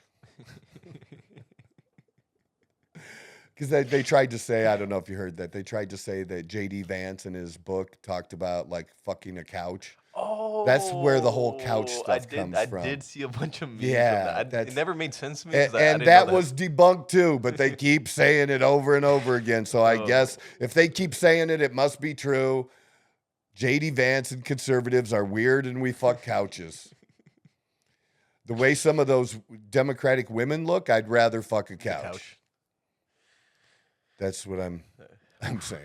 Speaker 1: Because they tried to say, I don't know if you heard that, they tried to say that J.D. Vance in his book talked about like fucking a couch.
Speaker 2: Oh,
Speaker 1: that's where the whole couch stuff comes from.
Speaker 2: I did see a bunch of memes
Speaker 1: Yeah,
Speaker 2: of that. It never made sense to me.
Speaker 1: And that was debunked too, but they keep saying it over and over again. So I guess if they keep saying it, it must be true. J.D. Vance and conservatives are weird and we fuck couches. The way some of those Democratic women look, I'd rather fuck a couch. That's what I'm saying.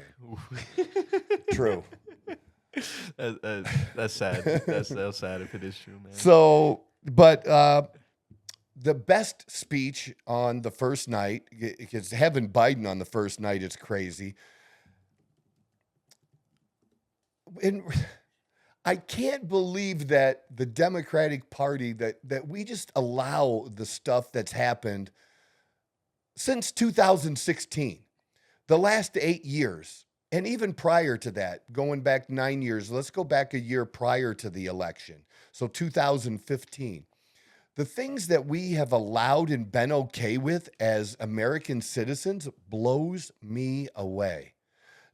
Speaker 1: True.
Speaker 2: That's sad. That's sad if it is true, man.
Speaker 1: So, but the best speech on the first night, because having Biden on the first night is crazy. And I can't believe that the Democratic Party, that we just allow the stuff that's happened since 2016. The last 8 years, and even prior to that, going back 9 years, let's go back a year prior to the election. So 2015. The things that we have allowed and been okay with as American citizens blows me away.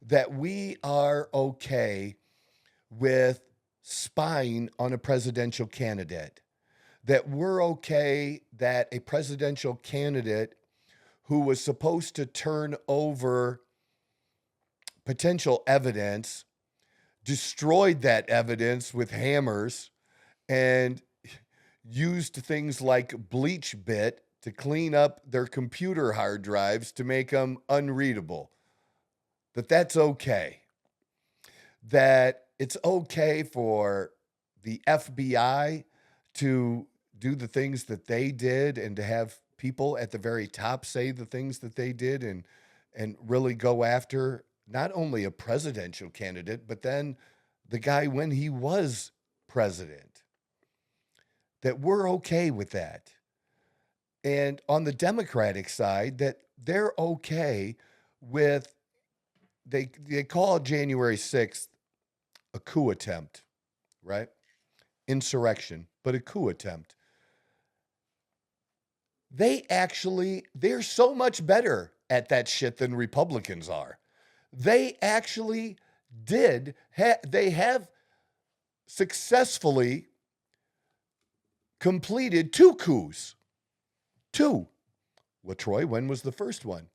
Speaker 1: That we are okay with spying on a presidential candidate. That we're okay that a presidential candidate who was supposed to turn over potential evidence, destroyed that evidence with hammers and used things like bleach bit to clean up their computer hard drives to make them unreadable. That's okay. That it's okay for the FBI to do the things that they did and to have people at the very top say the things that they did and really go after not only a presidential candidate, but then the guy when he was president. That we're okay with that. And on the Democratic side, that they're okay with, they call January 6th a coup attempt, right? Insurrection, but a coup attempt. They're so much better at that shit than Republicans are. They actually they have successfully completed 2 coups. 2. Well, Troy, when was the first one?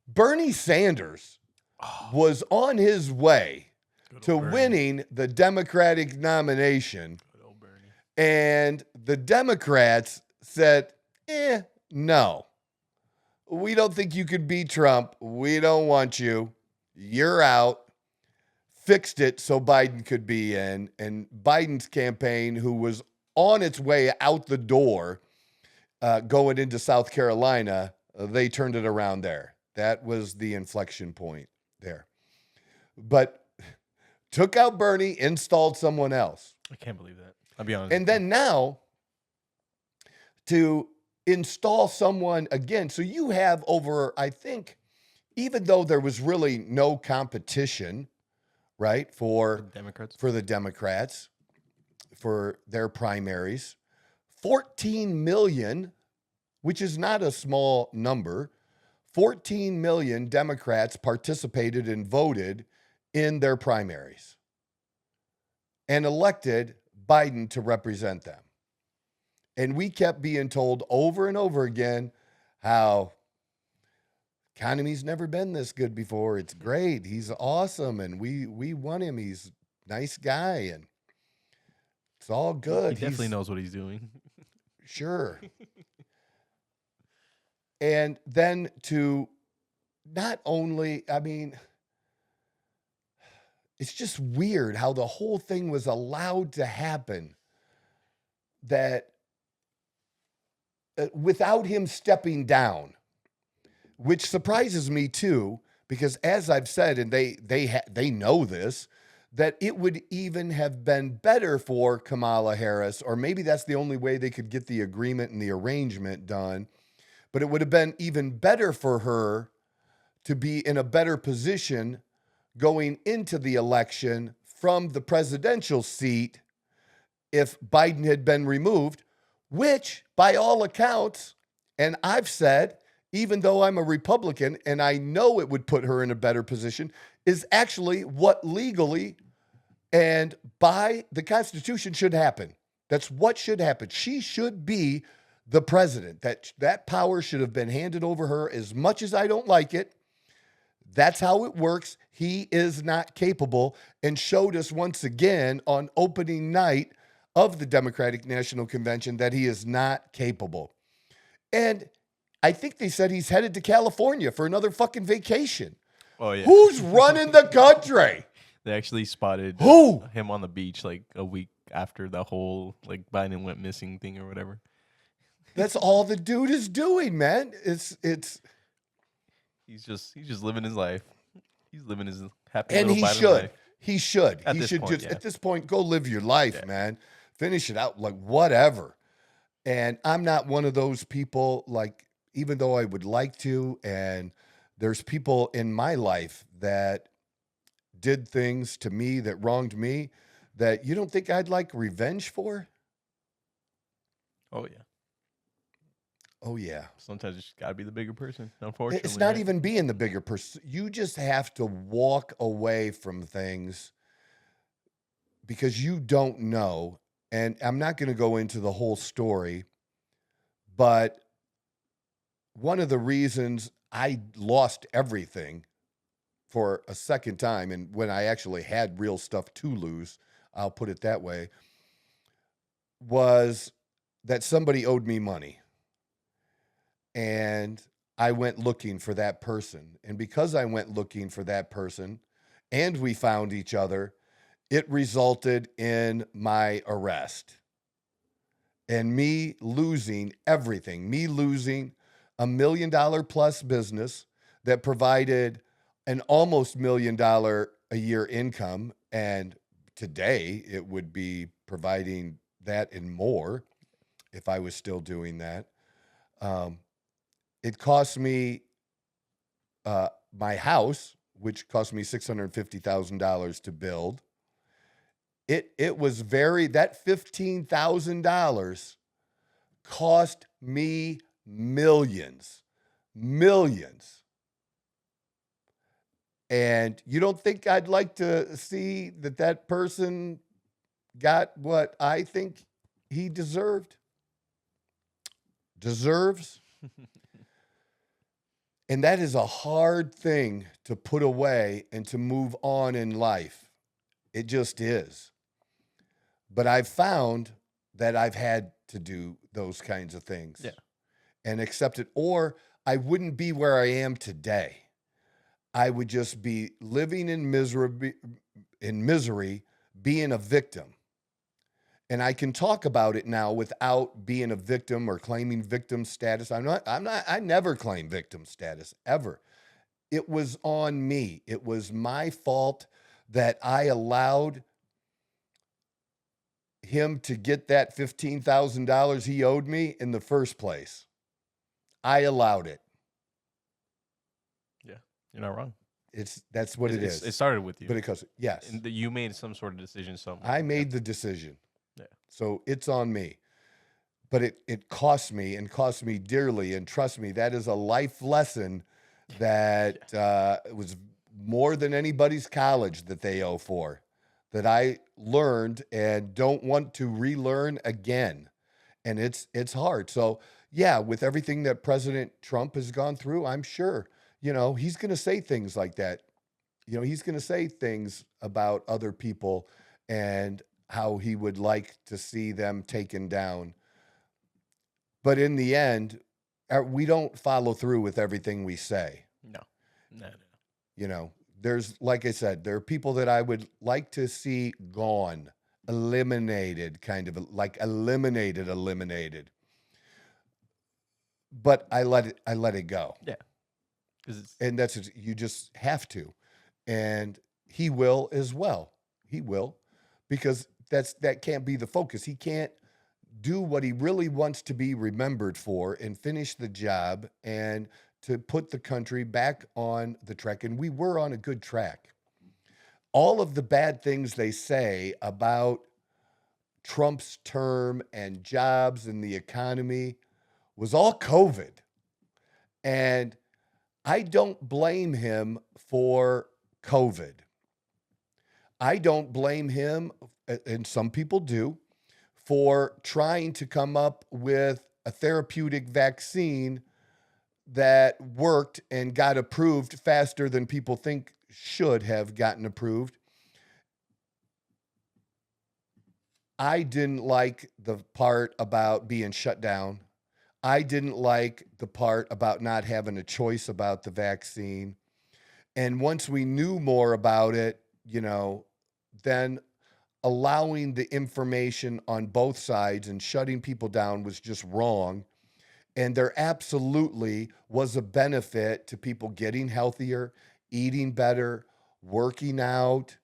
Speaker 1: Bernie Sanders was on his way to winning the Democratic nomination. And the Democrats said, no. We don't think you could beat Trump. We don't want you. You're out. Fixed it so Biden could be in. And Biden's campaign, who was on its way out the door going into South Carolina, they turned it around there. That was the inflection point there. But took out Bernie, installed someone else.
Speaker 2: I can't believe that. I'll be honest.
Speaker 1: And then now to install someone again. So you have over, I think, even though there was really no competition, right, for the Democrats, for their primaries, 14 million, which is not a small number, 14 million Democrats participated and voted in their primaries and elected Biden to represent them. And we kept being told over and over again how economy's never been this good before. It's great. He's awesome. And we want him. He's a nice guy. And it's all good.
Speaker 2: He definitely knows what he's doing.
Speaker 1: Sure. And then to not only, I mean, it's just weird how the whole thing was allowed to happen that without him stepping down, which surprises me too, because as I've said, and they know this, that it would even have been better for Kamala Harris, or maybe that's the only way they could get the agreement and the arrangement done, but it would have been even better for her to be in a better position going into the election from the presidential seat if Biden had been removed, which by all accounts, and I've said, even though I'm a Republican and I know it would put her in a better position, is actually what legally and by the Constitution should happen. That's what should happen. She should be the president. That power should have been handed over her. As much as I don't like it, that's how it works. He is not capable, and showed us once again on opening night of the Democratic National Convention that he is not capable. And I think they said he's headed to California for another fucking vacation.
Speaker 2: Oh yeah.
Speaker 1: Who's running the country?
Speaker 2: They actually spotted him on the beach like a week after the whole like Biden went missing thing or whatever.
Speaker 1: That's all the dude is doing, man. It's
Speaker 2: he's just living his life. He's living his happy
Speaker 1: and
Speaker 2: little
Speaker 1: he
Speaker 2: Biden
Speaker 1: should.
Speaker 2: life.
Speaker 1: He should.
Speaker 2: At
Speaker 1: He
Speaker 2: this
Speaker 1: should
Speaker 2: point,
Speaker 1: just
Speaker 2: yeah.
Speaker 1: at this point go live your life,
Speaker 2: Yeah.
Speaker 1: man. Finish it out like whatever. And I'm not one of those people, like, even though I would like to, and there's people in my life that did things to me that wronged me that you don't think I'd like revenge for?
Speaker 2: Oh yeah.
Speaker 1: Oh yeah.
Speaker 2: Sometimes you just gotta be the bigger person. Unfortunately,
Speaker 1: It's not
Speaker 2: right?
Speaker 1: even being the bigger person. You just have to walk away from things because you don't know. And I'm not going to go into the whole story, but one of the reasons I lost everything for a second time, and when I actually had real stuff to lose, I'll put it that way, was that somebody owed me money. And I went looking for that person. And because I went looking for that person and we found each other, it resulted in my arrest and me losing everything, me losing $1 million plus business that provided an almost $1 million a year income. And today it would be providing that and more if I was still doing that. It cost me my house, which cost me $650,000 to build. It was that $15,000 cost me millions. And you don't think I'd like to see that person got what I think he deserves? And that is a hard thing to put away and to move on in life. It just is. But I've found that I've had to do those kinds of things and accept it, or I wouldn't be where I am today. I would just be living in misery, being a victim. And I can talk about it now without being a victim or claiming victim status. I never claim victim status, ever. It was on me. It was my fault that I allowed him to get that $15,000 he owed me in the first place. I allowed it.
Speaker 2: Yeah, you're not wrong.
Speaker 1: That's what it is.
Speaker 2: It started with you.
Speaker 1: But because, yes.
Speaker 2: And you made some sort of decision somewhere.
Speaker 1: I made the decision.
Speaker 2: Yeah.
Speaker 1: So it's on me. But it cost me and cost me dearly. And trust me, that is a life lesson that was more than anybody's college that they owe for, that I learned and don't want to relearn again. And it's hard. So yeah, with everything that President Trump has gone through, I'm sure, he's going to say things like that. He's going to say things about other people and how he would like to see them taken down. But in the end, we don't follow through with everything we say.
Speaker 2: No.
Speaker 1: There's, like I said, there are people that I would like to see gone, eliminated, eliminated. But I let it go.
Speaker 2: Yeah.
Speaker 1: And you just have to. And he will as well. He will, because that can't be the focus. He can't do what he really wants to be remembered for and finish the job and to put the country back on the track. And we were on a good track. All of the bad things they say about Trump's term and jobs and the economy was all COVID. And I don't blame him for COVID. I don't blame him, and some people do, for trying to come up with a therapeutic vaccine that worked and got approved faster than people think should have gotten approved. I didn't like the part about being shut down. I didn't like the part about not having a choice about the vaccine. And once we knew more about it, then allowing the information on both sides and shutting people down was just wrong. And there absolutely was a benefit to people getting healthier, eating better, working out,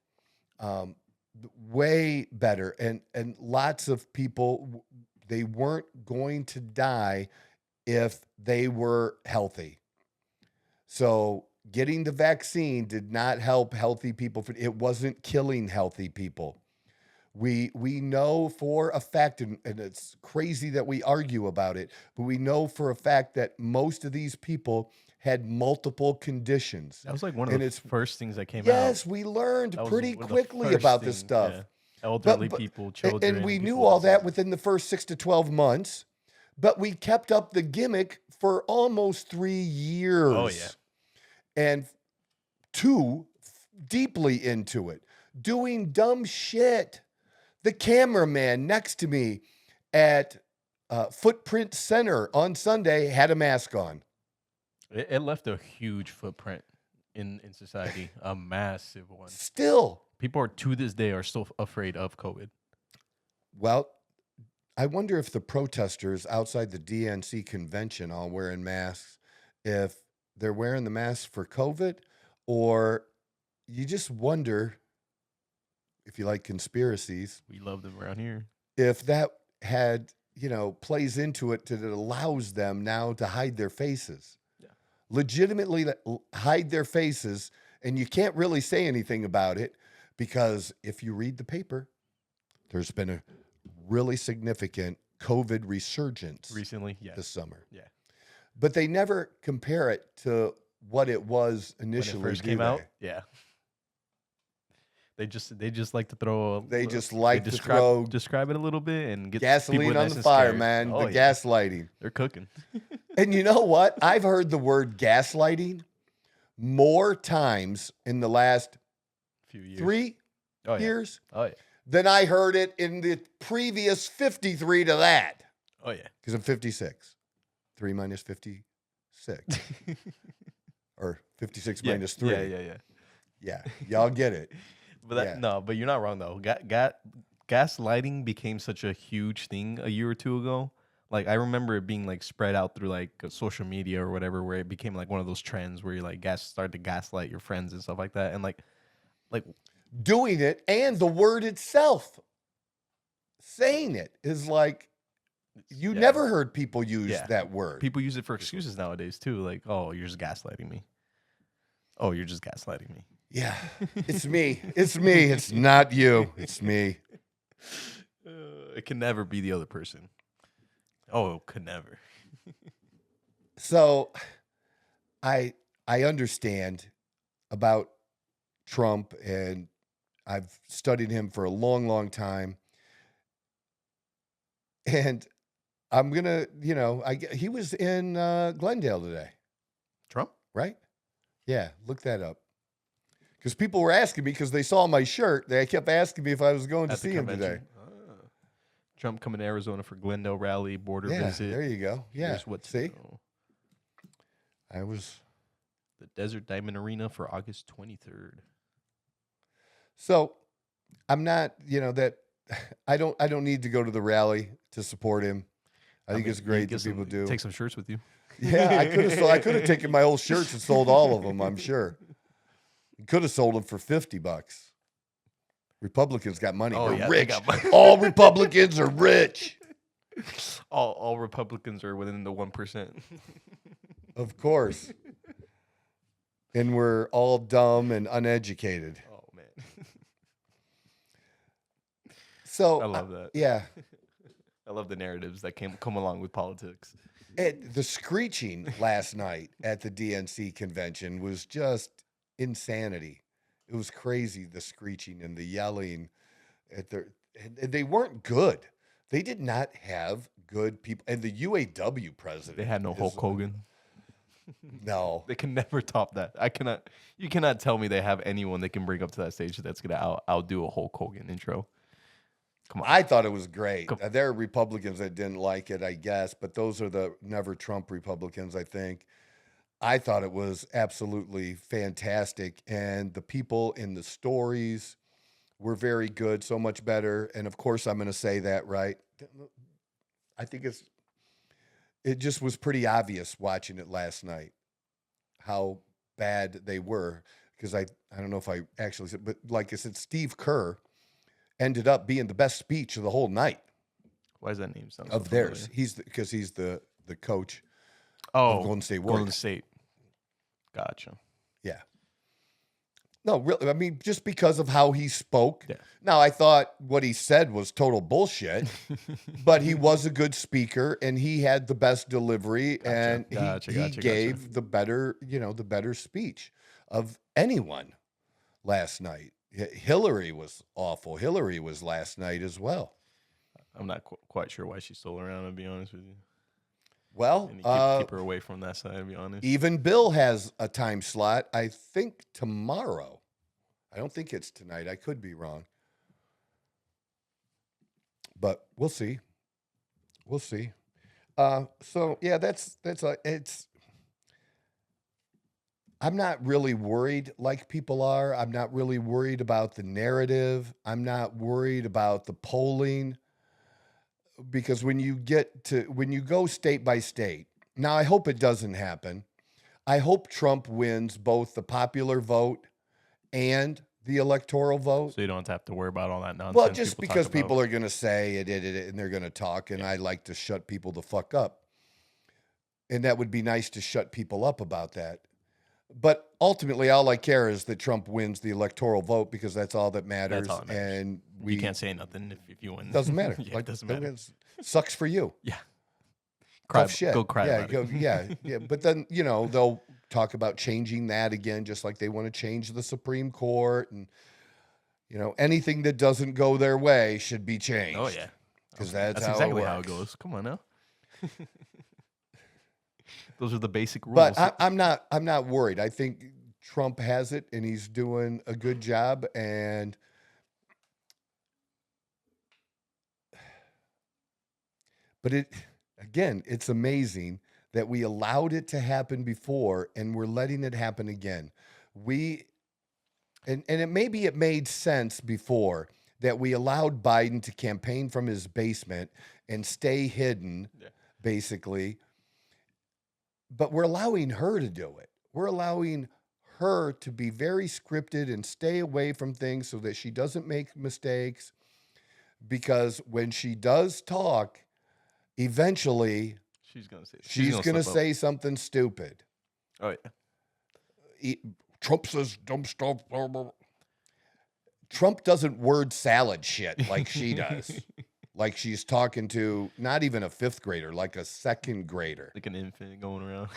Speaker 1: way better. And lots of people, they weren't going to die if they were healthy. So getting the vaccine did not help healthy people. It wasn't killing healthy people. We know for a fact, and it's crazy that we argue about it, but we know for a fact that most of these people had multiple conditions.
Speaker 2: That was like one of the first things that came out.
Speaker 1: Yes, we learned pretty quickly about this stuff.
Speaker 2: Yeah. Elderly people, children.
Speaker 1: And we knew all that within the first 6 to 12 months, but we kept up the gimmick for almost 3 years.
Speaker 2: Oh, yeah.
Speaker 1: And 2, deeply into it, doing dumb shit. The cameraman next to me at Footprint Center on Sunday had a mask on.
Speaker 2: It left a huge footprint in society, a massive one.
Speaker 1: Still.
Speaker 2: People to this day are still afraid of COVID.
Speaker 1: Well, I wonder if the protesters outside the DNC convention all wearing masks, if they're wearing the masks for COVID, or you just wonder, if you like conspiracies.
Speaker 2: We love them around here.
Speaker 1: If that had, plays into it, that it allows them now to hide their faces. Yeah. Legitimately hide their faces, and you can't really say anything about it because if you read the paper, there's been a really significant COVID resurgence
Speaker 2: recently,
Speaker 1: this summer.
Speaker 2: Yeah.
Speaker 1: But they never compare it to what it was initially.
Speaker 2: When it first came out? Yeah. They just like to throw. Describe it a little bit and get
Speaker 1: gasoline on the fire, man. Oh, the gaslighting.
Speaker 2: They're cooking.
Speaker 1: And you know what? I've heard the word gaslighting more times in the last
Speaker 2: few years.
Speaker 1: 3 years
Speaker 2: Oh yeah.
Speaker 1: Than I heard it in the previous 53 to that.
Speaker 2: Oh yeah.
Speaker 1: Because I'm 56. 3 minus 56. Or 56 minus 3. Yeah. Y'all get it.
Speaker 2: But but you're not wrong though. Gaslighting became such a huge thing a year or two ago. Like I remember it being like spread out through like social media or whatever, where it became like one of those trends where you like start to gaslight your friends and stuff like that, and like
Speaker 1: doing it and the word itself, saying it is like you never heard people use that word.
Speaker 2: People use it for excuses nowadays too. Like, oh, you're just gaslighting me. Oh, you're just gaslighting me.
Speaker 1: Yeah, it's me. It's me. It's not you. It's me.
Speaker 2: It can never be the other person. Oh, it could never.
Speaker 1: So I understand about Trump, and I've studied him for a long, long time. And I'm going to, he was in Glendale today.
Speaker 2: Trump?
Speaker 1: Right? Yeah, look that up. Because people were asking me, because they saw my shirt, they kept asking me if I was going to see him today.
Speaker 2: Trump coming to Arizona for Glendale rally, border visit.
Speaker 1: There you go. Yeah.
Speaker 2: Here's what
Speaker 1: see? I was...
Speaker 2: The Desert Diamond Arena for August 23rd.
Speaker 1: So I'm not, that I don't need to go to the rally to support him. I think it's great that people do.
Speaker 2: Take some shirts with you.
Speaker 1: Yeah, I could have taken my old shirts and sold all of them, I'm sure. Could have sold them for $50. Republicans got money. They're rich. All Republicans are rich.
Speaker 2: All Republicans are within the 1%.
Speaker 1: Of course. And we're all dumb and uneducated.
Speaker 2: Oh, man.
Speaker 1: So
Speaker 2: I love that.
Speaker 1: Yeah.
Speaker 2: I love the narratives that come along with politics.
Speaker 1: The screeching last night at the DNC convention was just insanity. It was crazy, the screeching and the yelling and they weren't good. They did not have good people. And the UAW president.
Speaker 2: They had no Hulk Hogan.
Speaker 1: No.
Speaker 2: They can never top that. You cannot tell me they have anyone they can bring up to that stage that's going to outdo a Hulk Hogan intro. Come on.
Speaker 1: I thought it was great. There are Republicans that didn't like it, I guess, but those are the never Trump Republicans, I think. I thought it was absolutely fantastic. And the people in the stories were very good, so much better. And of course, I'm going to say that, right? I think it just was pretty obvious watching it last night how bad they were. Because I don't know if I actually said, but like I said, Steve Kerr ended up being the best speech of the whole night.
Speaker 2: Why does that name sound
Speaker 1: of
Speaker 2: so
Speaker 1: theirs?
Speaker 2: familiar?
Speaker 1: Because he's the coach
Speaker 2: of
Speaker 1: Golden State Warriors.
Speaker 2: Golden State. Gotcha.
Speaker 1: Yeah. No, really. I mean, just because of how he spoke.
Speaker 2: Yeah.
Speaker 1: Now, I thought what he said was total bullshit, but he was a good speaker and he had the best delivery, and he gave the better speech of anyone last night. Hillary was awful. Hillary was last night as well.
Speaker 2: I'm not quite sure why she's still around, to be honest with you.
Speaker 1: Well,
Speaker 2: keep her away from that side, to be honest.
Speaker 1: Even Bill has a time slot, I think tomorrow. I don't think it's tonight. I could be wrong. But we'll see. We'll see. So yeah, I'm not really worried like people are. I'm not really worried about the narrative. I'm not worried about the polling. Because when you go state by state, now I hope it doesn't happen. I hope Trump wins both the popular vote and the electoral vote.
Speaker 2: So you don't have to worry about all that nonsense.
Speaker 1: Well, just because people are going to say it, and they're going to talk, and I like to shut people the fuck up. And that would be nice to shut people up about that. But ultimately, all I care is that Trump wins the electoral vote, because that's all that matters.
Speaker 2: That's all that matters.
Speaker 1: And
Speaker 2: you can't say nothing if you win.
Speaker 1: Doesn't matter.
Speaker 2: Yeah, it doesn't matter.
Speaker 1: Sucks for you.
Speaker 2: Yeah.
Speaker 1: Tough shit.
Speaker 2: Go cry about it.
Speaker 1: Yeah. But then, they'll talk about changing that again, just like they want to change the Supreme Court. And, anything that doesn't go their way should be changed.
Speaker 2: Oh, yeah.
Speaker 1: Because that's
Speaker 2: exactly how it goes. Come on now. Those are the basic rules.
Speaker 1: But I'm not worried. I think Trump has it, and he's doing a good job. But it's amazing that we allowed it to happen before, and we're letting it happen again. And it made sense before that we allowed Biden to campaign from his basement and stay hidden, basically. But we're allowing her to do it. We're allowing her to be very scripted and stay away from things so that she doesn't make mistakes. Because when she does talk, eventually she's gonna say something stupid.
Speaker 2: Oh yeah.
Speaker 1: Trump says dumb stuff. Blah, blah. Trump doesn't word salad shit like she does. Like she's talking to not even a fifth grader, like a second grader.
Speaker 2: Like an infant going around.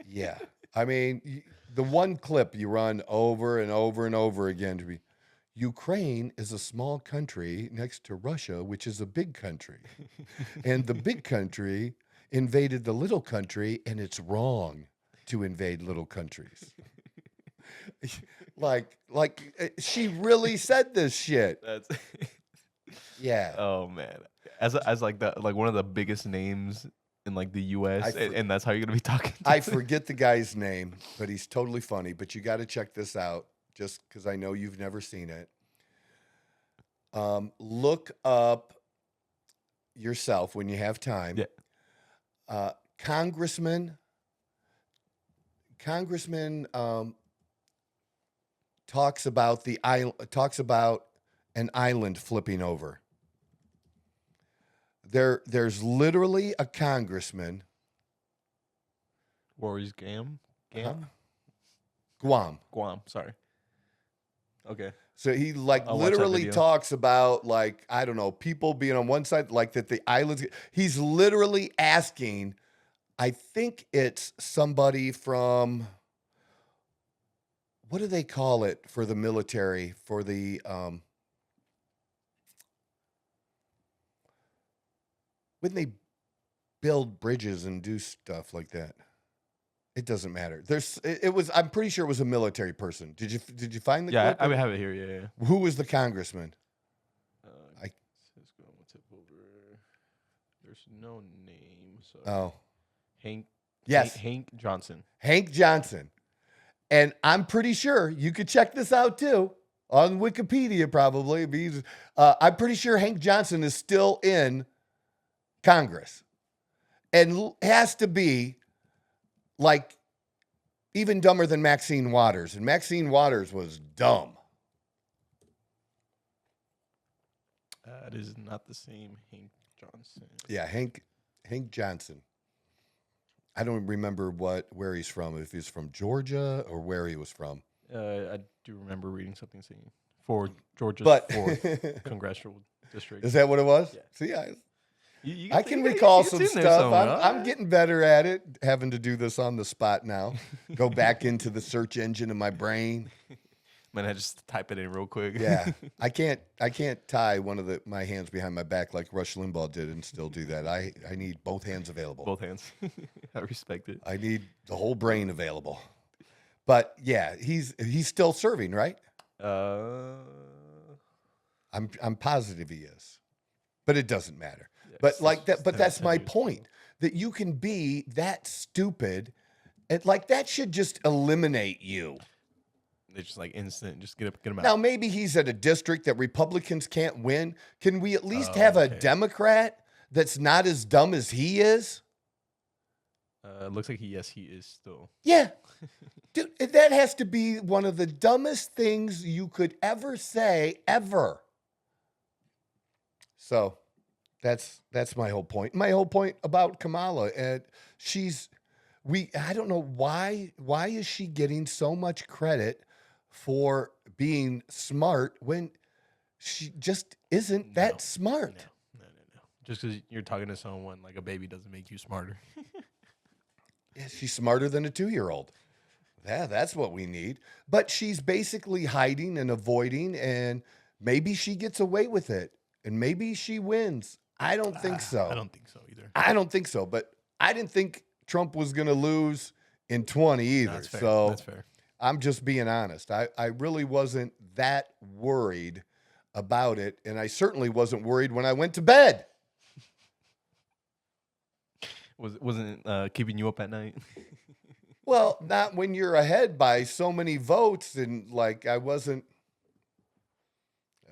Speaker 1: Yeah. I mean, the one clip you run over and over and over again to be, Ukraine is a small country next to Russia, which is a big country. And the big country invaded the little country, and it's wrong to invade little countries. like she really said this shit. Yeah.
Speaker 2: Oh man. As like one of the biggest names in like the US, and that's how you're gonna be talking to
Speaker 1: I forget the guy's name, but he's totally funny. But you got to check this out, just because I know you've never seen it. Look up yourself when you have time.
Speaker 2: Yeah.
Speaker 1: Congressman talks about an island flipping over. There's literally a congressman.
Speaker 2: Warriors Guam.
Speaker 1: Guam.
Speaker 2: Guam. Sorry. Okay.
Speaker 1: So he like
Speaker 2: I'll watch that
Speaker 1: literally
Speaker 2: video.
Speaker 1: talks about like, I don't know, people being on one side, like that the islands. He's literally asking, I think it's somebody from, what do they call it for the military, for the, when they build bridges and do stuff like that. It doesn't matter. It was, I'm pretty sure it was a military person. Did you find the
Speaker 2: Yeah,
Speaker 1: clip?
Speaker 2: I have it here. Yeah.
Speaker 1: Who was the congressman?
Speaker 2: Let's go on tip over. There's no name. So
Speaker 1: Oh,
Speaker 2: Hank.
Speaker 1: yes.
Speaker 2: Hank Johnson.
Speaker 1: Hank Johnson. And I'm pretty sure you could check this out too on Wikipedia, probably. I'm pretty sure Hank Johnson is still in Congress and has to be like even dumber than Maxine Waters. And Maxine Waters was dumb.
Speaker 2: It is not the same Hank Johnson.
Speaker 1: Yeah, Hank Johnson. I don't remember where he's from, if he's from Georgia or where he was from.
Speaker 2: I do remember reading something saying for Georgia's
Speaker 1: But
Speaker 2: 4th congressional district.
Speaker 1: Is that what it was?
Speaker 2: Yeah.
Speaker 1: See,
Speaker 2: You
Speaker 1: I can recall some stuff. I'm getting better at it, having to do this on the spot now. Go back into the search engine in my brain.
Speaker 2: Man, I just type it in real quick.
Speaker 1: Yeah, I can't tie one of my hands behind my back like Rush Limbaugh did and still do that. I need both hands available.
Speaker 2: Both hands. I respect it.
Speaker 1: I need the whole brain available. But yeah, he's still serving, right?
Speaker 2: I'm
Speaker 1: I'm positive he is, but it doesn't matter. But like that, but that's my point, that you can be that stupid and like that should just eliminate you.
Speaker 2: It's just like instant. Just get him out.
Speaker 1: Now, maybe he's at a district that Republicans can't win. Can we at least have a Democrat that's not as dumb as he is?
Speaker 2: Looks like he is still.
Speaker 1: Yeah. Dude, that has to be one of the dumbest things you could ever say, ever. So that's my whole point. My whole point about Kamala, and I don't know why is she getting so much credit for being smart when she just isn't that smart?
Speaker 2: No. Just because you're talking to someone like a baby doesn't make you smarter.
Speaker 1: Yeah, she's smarter than a 2-year-old. Yeah, that's what we need. But she's basically hiding and avoiding, and maybe she gets away with it, and maybe she wins. I don't think so.
Speaker 2: I don't think so either.
Speaker 1: I don't think so, but I didn't think Trump was going to lose in 20 either.
Speaker 2: That's fair.
Speaker 1: So
Speaker 2: That's fair.
Speaker 1: I'm just being honest. I really wasn't that worried about it, and I certainly wasn't worried when I went to bed.
Speaker 2: Wasn't keeping you up at night?
Speaker 1: Well, not when you're ahead by so many votes, and like I wasn't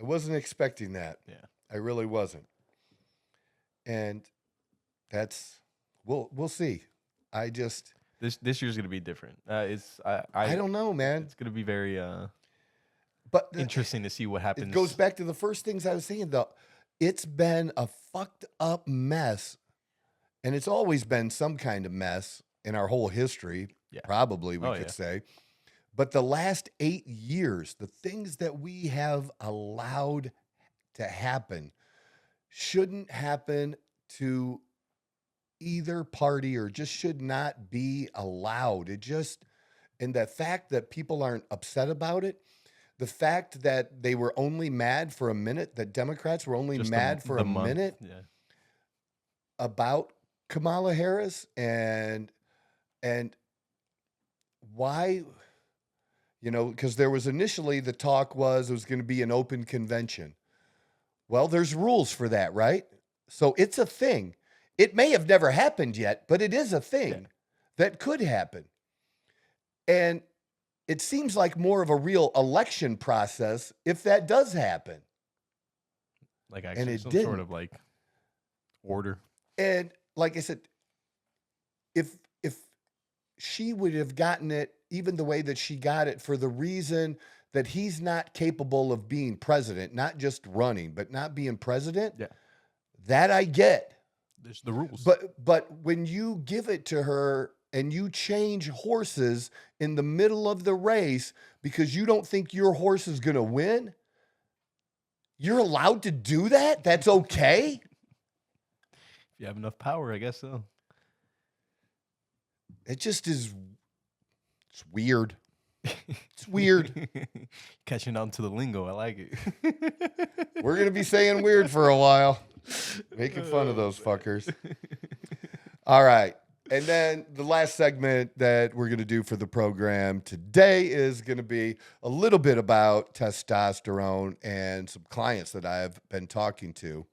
Speaker 1: expecting that.
Speaker 2: Yeah.
Speaker 1: I really wasn't. And we'll see. I just
Speaker 2: This year's gonna be different. I
Speaker 1: don't know, man.
Speaker 2: It's gonna be very
Speaker 1: But
Speaker 2: interesting to see what happens.
Speaker 1: It goes back to the first things I was saying, though. It's been a fucked up mess, and it's always been some kind of mess in our whole history.
Speaker 2: Yeah.
Speaker 1: Probably we could say. But the last 8 years, the things that we have allowed to happen shouldn't happen to either party, or just should not be allowed. And the fact that people aren't upset about it, the fact that they were only mad for a minute, that Democrats were only mad for a minute about Kamala Harris, and why, because there was initially the talk was it was going to be an open convention. Well, there's rules for that, right? So it's a thing. It may have never happened yet, but it is a thing that could happen. And it seems like more of a real election process if that does happen.
Speaker 2: Like actually
Speaker 1: and it
Speaker 2: some
Speaker 1: didn't.
Speaker 2: sort of like order.
Speaker 1: And like I said, if she would have gotten it even the way that she got it, for the reason that he's not capable of being president, not just running, but not being president, that I get.
Speaker 2: There's the rules.
Speaker 1: But when you give it to her and you change horses in the middle of the race because you don't think your horse is going to win, you're allowed to do that? That's okay?
Speaker 2: If you have enough power, I guess so.
Speaker 1: It just is, it's weird. It's weird.
Speaker 2: Catching on to the lingo. I like it.
Speaker 1: We're going to be saying weird for a while. Making fun of those fuckers. All right. And then the last segment that we're going to do for the program today is going to be a little bit about testosterone and some clients that I've been talking to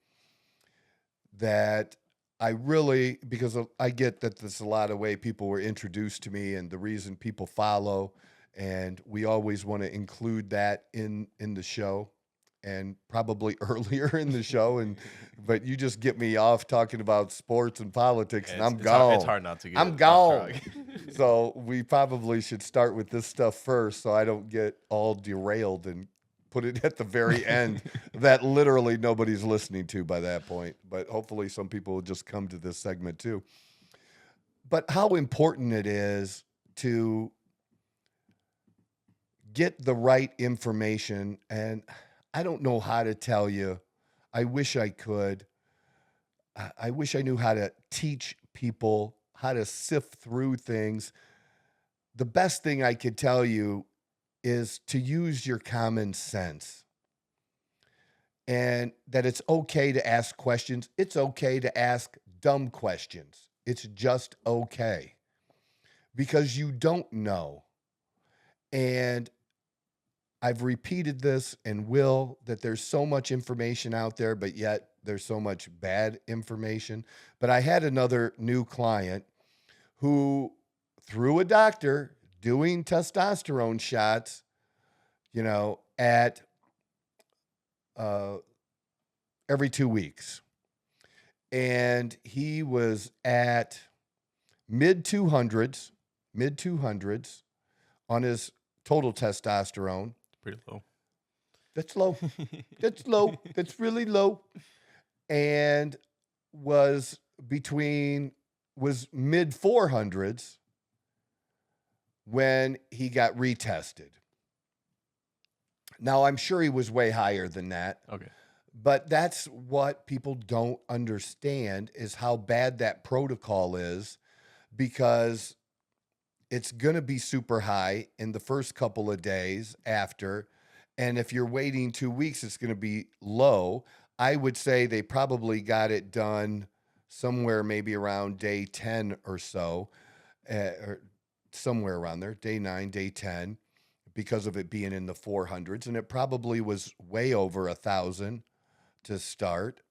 Speaker 1: that I really, because I get that there's a lot of way people were introduced to me and the reason people follow, and we always want to include that in the show and probably earlier in the show, but you just get me off talking about sports and politics, and I'm gone.
Speaker 2: It's hard not to get.
Speaker 1: I'm gone. So we probably should start with this stuff first, so I don't get all derailed and put it at the very end that literally nobody's listening to by that point. But hopefully some people will just come to this segment too. But how important it is to get the right information, and I don't know how to tell you. I wish I could. I wish I knew how to teach people how to sift through things. The best thing I could tell you is to use your common sense, and that it's okay to ask questions. It's okay to ask dumb questions. It's just okay because you don't know. And I've repeated this and will, that there's so much information out there, but yet there's so much bad information. But I had another new client who, through a doctor, doing testosterone shots, at every 2 weeks. And he was at mid 200s on his total testosterone.
Speaker 2: Pretty low.
Speaker 1: That's low. That's low. That's really low. And was mid 400s when he got retested. Now, I'm sure he was way higher than that.
Speaker 2: Okay.
Speaker 1: But that's what people don't understand is how bad that protocol is, because it's going to be super high in the first couple of days after. And if you're waiting 2 weeks, it's going to be low. I would say they probably got it done somewhere maybe around day 10 or so, or somewhere around there, day 9, day 10, because of it being in the 400s. And it probably was way over 1,000 to start,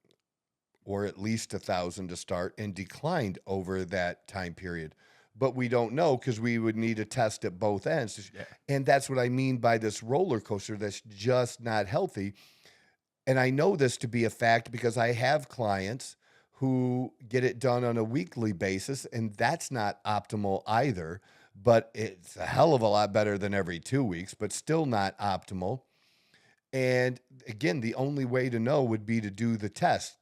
Speaker 1: or at least 1,000 to start, and declined over that time period. But we don't know because we would need a test at both ends. Yeah. And that's what I mean by this roller coaster that's just not healthy. And I know this to be a fact because I have clients who get it done on a weekly basis, and that's not optimal either. But it's a hell of a lot better than every 2 weeks, but still not optimal. And again, the only way to know would be to do the test,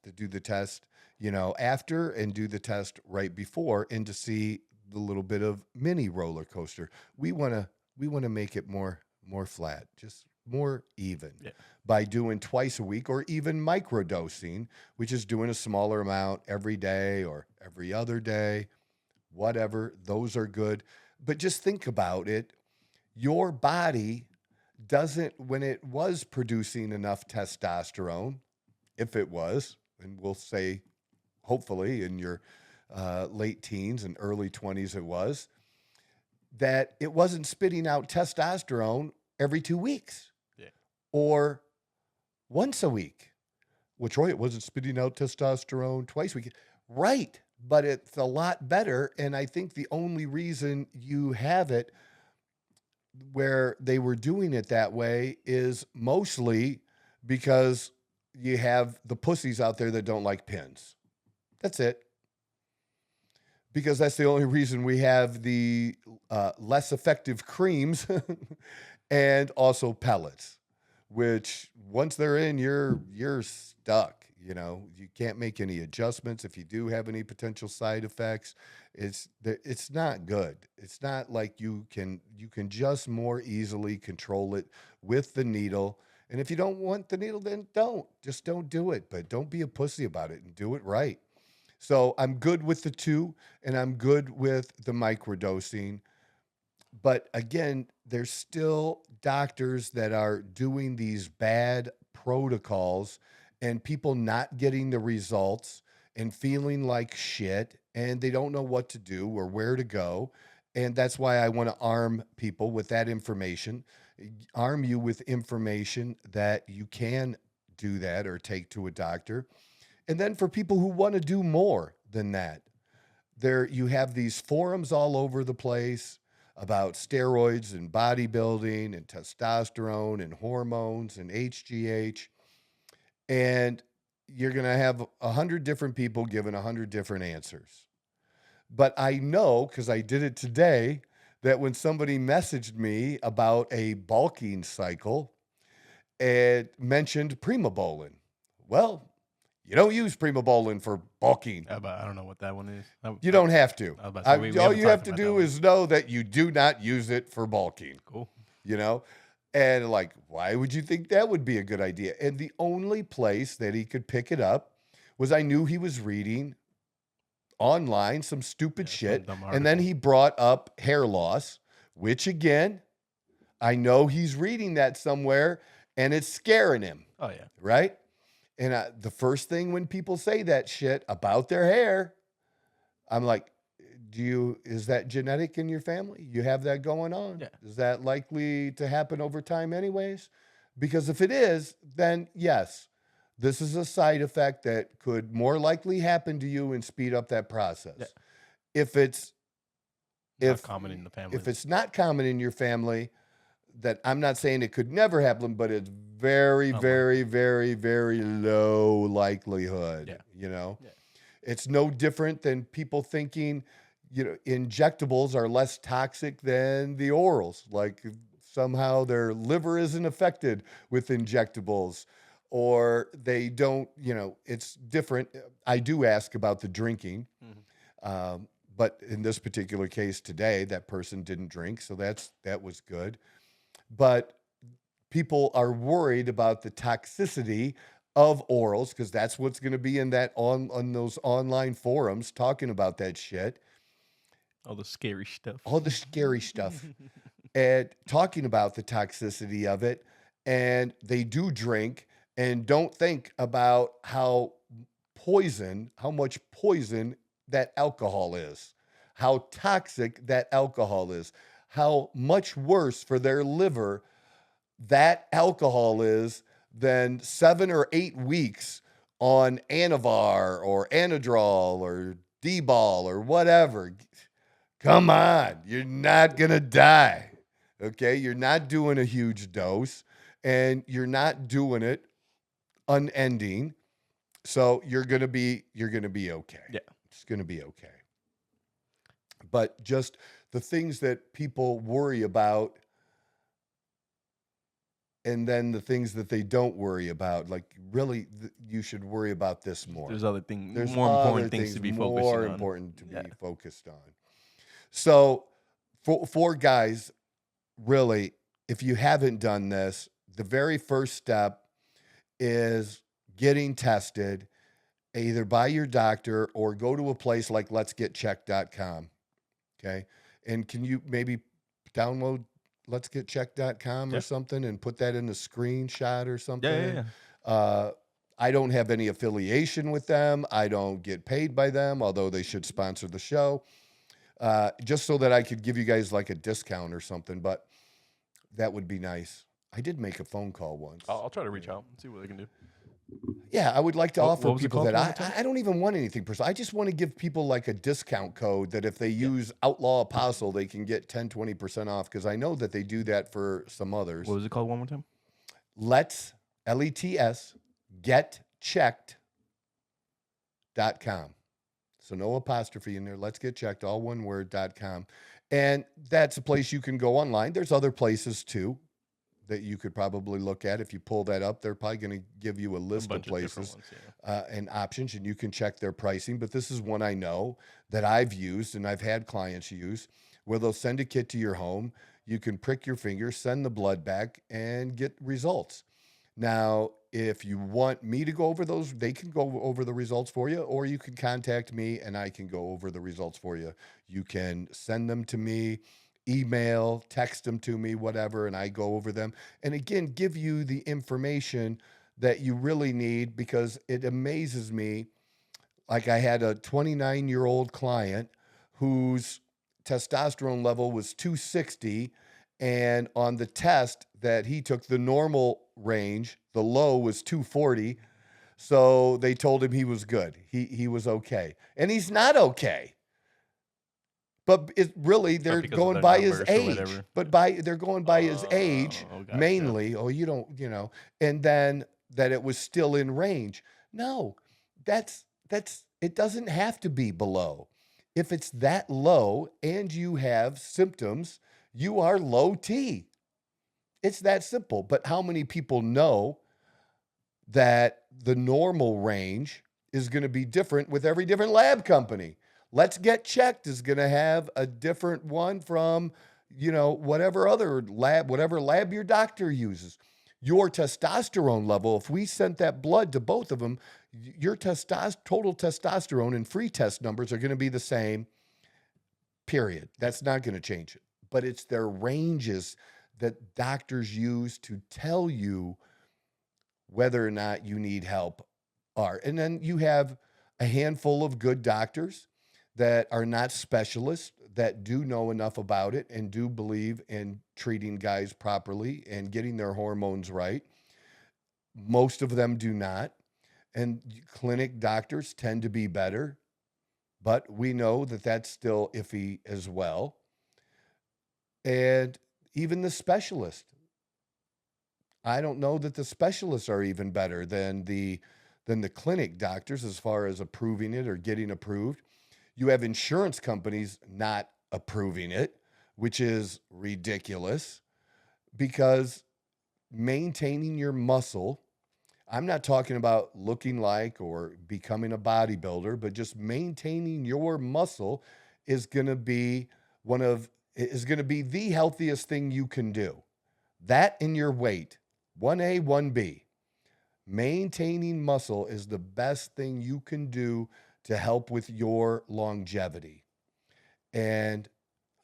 Speaker 1: after, and do the test right before, and to see the little bit of mini roller coaster. We want to make it more flat, just more even, by doing twice a week, or even microdosing, which is doing a smaller amount every day or every other day, whatever. Those are good. But just think about it. Your body doesn't, when it was producing enough testosterone, if it was, and we'll say hopefully in your late teens and early 20s it was, that it wasn't spitting out testosterone every 2 weeks or once a week. Well, Troy, it wasn't spitting out testosterone twice a week. Right, but it's a lot better, and I think the only reason you have it where they were doing it that way is mostly because you have the pussies out there that don't like pins. That's it. Because that's the only reason we have the less effective creams and also pellets, which once they're in, you're stuck. You can't make any adjustments if you do have any potential side effects. It's not good. It's not like you can just more easily control it with the needle. And if you don't want the needle, then just don't do it. But don't be a pussy about it and do it right. So I'm good with the 2, and I'm good with the microdosing. But again, there's still doctors that are doing these bad protocols and people not getting the results and feeling like shit, and they don't know what to do or where to go. And that's why I want to arm people with that information, arm you with information that you can do that or take to a doctor. And then for people who want to do more than that, you have these forums all over the place about steroids and bodybuilding and testosterone and hormones and HGH. And you're going to have 100 different people giving 100 different answers. But I know, because I did it today, that when somebody messaged me about a bulking cycle, it mentioned primobolan. Well, you don't use primobolan for bulking.
Speaker 2: But I don't know what that one is.
Speaker 1: You don't have to. All you have to do
Speaker 2: is
Speaker 1: is know that you do not use it for bulking.
Speaker 2: Cool.
Speaker 1: You know? And like, why would you think that would be a good idea? And the only place that he could pick it up was I knew he was reading online some stupid shit. And then he brought up hair loss, which again, I know he's reading that somewhere and it's scaring him.
Speaker 2: Oh, yeah.
Speaker 1: Right? And the first thing when people say that shit about their hair, I'm like, is that genetic in your family? You have that going on?
Speaker 2: Yeah.
Speaker 1: Is that likely to happen over time anyways? Because if it is, then yes, this is a side effect that could more likely happen to you and speed up that process. Yeah. If it's
Speaker 2: not common in the family.
Speaker 1: If it's not common in your family, that I'm not saying it could never happen, but it's very, very, very, very low likelihood.
Speaker 2: Yeah.
Speaker 1: You know, it's no different than people thinking, injectables are less toxic than the orals. Like somehow their liver isn't affected with injectables, or they don't, it's different. I do ask about the drinking. Mm-hmm. But in this particular case today, that person didn't drink. So that was good. But people are worried about the toxicity of orals, because that's what's going to be in that on those online forums talking about that shit.
Speaker 2: All the scary stuff.
Speaker 1: And talking about the toxicity of it. And they do drink and don't think about how much poison that alcohol is, how toxic that alcohol is, how much worse for their liver that alcohol is than 7 or 8 weeks on Anavar or Anadrol or D-ball or whatever. Come on, you're not going to die, okay? You're not doing a huge dose, and you're not doing it unending, so you're going to be okay.
Speaker 2: Yeah.
Speaker 1: It's going to be okay. But just the things that people worry about, and then the things that they don't worry about, like really, you should worry about this more.
Speaker 2: There's other things, more important things to be focused on.
Speaker 1: More important to be focused on. So for guys, really, if you haven't done this, the very first step is getting tested either by your doctor or go to a place like letsgetchecked.com. Okay. And can you maybe download letsgetchecked.com or something and put that in a screenshot or something?
Speaker 2: Yeah.
Speaker 1: I don't have any affiliation with them. I don't get paid by them, although they should sponsor the show. Just so that I could give you guys like a discount or something, but that would be nice. I did make a phone call once.
Speaker 2: I'll try to reach out and see what they can do.
Speaker 1: Yeah, I would like to offer people that I don't even want anything personal. I just want to give people like a discount code that if they use Outlaw Apostle, they can get 10-20% off, because I know that they do that for some others.
Speaker 2: What was it called one more time?
Speaker 1: Let's, L-E-T-S, getchecked.com. So no apostrophe in there. Let's get checked, all one word, .com. And that's a place you can go online. There's other places too that you could probably look at. If you pull that up, they're probably going to give you a list of places and options, and you can check their pricing. But this is one I know that I've used and I've had clients use, where they'll send a kit to your home. You can prick your finger, send the blood back, and get results. Now, if you want me to go over those, they can go over the results for you, or you can contact me and I can go over the results for you. You can send them to me, email, text them to me, whatever, and I go over them. And again, give you the information that you really need, because it amazes me. Like, I had a 29-year-old client whose testosterone level was 260, and on the test that he took, the normal range, the low was 240. So they told him he was good. He was okay. And he's not okay. But it really, they're going by his age. But they're going by his age mainly. Oh, you don't, and then that it was still in range. No, it doesn't have to be below. If it's that low and you have symptoms, you are low T. It's that simple. But how many people know that the normal range is going to be different with every different lab company? Let's Get Checked is going to have a different one from, whatever other lab, whatever lab your doctor uses. Your testosterone level, if we sent that blood to both of them, your total testosterone and free test numbers are going to be the same, period. That's not going to change it. But it's their ranges that doctors use to tell you whether or not you need help are. And then you have a handful of good doctors that are not specialists, that do know enough about it and do believe in treating guys properly and getting their hormones right. Most of them do not. And clinic doctors tend to be better, but we know that that's still iffy as well. And even the specialist, I don't know that the specialists are even better than the clinic doctors as far as approving it or getting approved. You have insurance companies not approving it, which is ridiculous, because maintaining your muscle, I'm not talking about looking like or becoming a bodybuilder, but just maintaining your muscle is going to be the healthiest thing you can do. That and your weight, 1A, 1B. Maintaining muscle is the best thing you can do to help with your longevity. And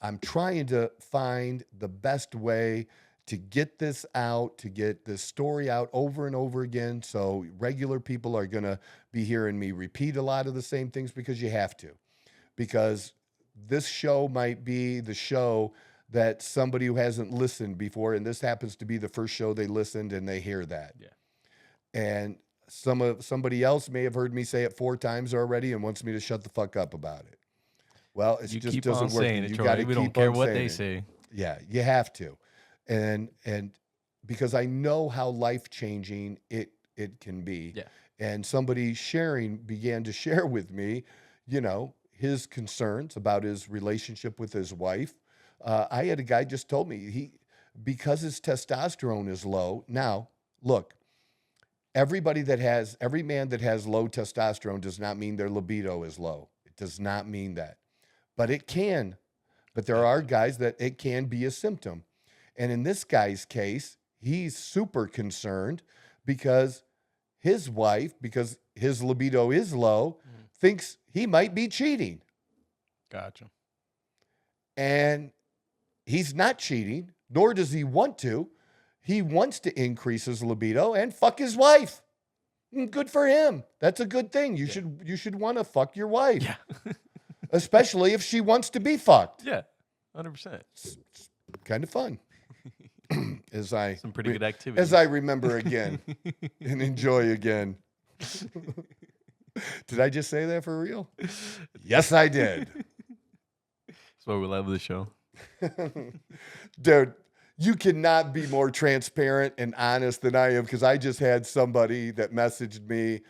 Speaker 1: I'm trying to find the best way to get this out, to get this story out over and over again. So regular people are going to be hearing me repeat a lot of the same things, because you have to. Because this show might be the show that somebody who hasn't listened before, and this happens to be the first show they listened, and they hear that. Yeah. And somebody else may have heard me say it 4 times already and wants me to shut the fuck up about it. Well, it just doesn't work.
Speaker 2: You got to keep on saying it. We don't care what they say.
Speaker 1: Yeah, you have to. And because I know how life-changing it can be. Yeah. And somebody began to share with me, his concerns about his relationship with his wife. I had a guy just told me because his testosterone is low. Now, look, every man that has low testosterone does not mean their libido is low. It does not mean that. But it can. But there are guys that it can be a symptom. And in this guy's case, he's super concerned because his wife, because his libido is low, thinks he might be cheating.
Speaker 2: Gotcha.
Speaker 1: And he's not cheating, nor does he want to. He wants to increase his libido and fuck his wife. Good for him. That's a good thing. You should want to fuck your wife. Yeah. Especially if she wants to be fucked.
Speaker 2: Yeah. 100%.
Speaker 1: It's kind of fun.
Speaker 2: Some pretty good activity.
Speaker 1: As I remember again and enjoy again. Did I just say that for real? Yes, I did.
Speaker 2: That's why we love the show.
Speaker 1: Dude, you cannot be more transparent and honest than I am, because I just had somebody that messaged me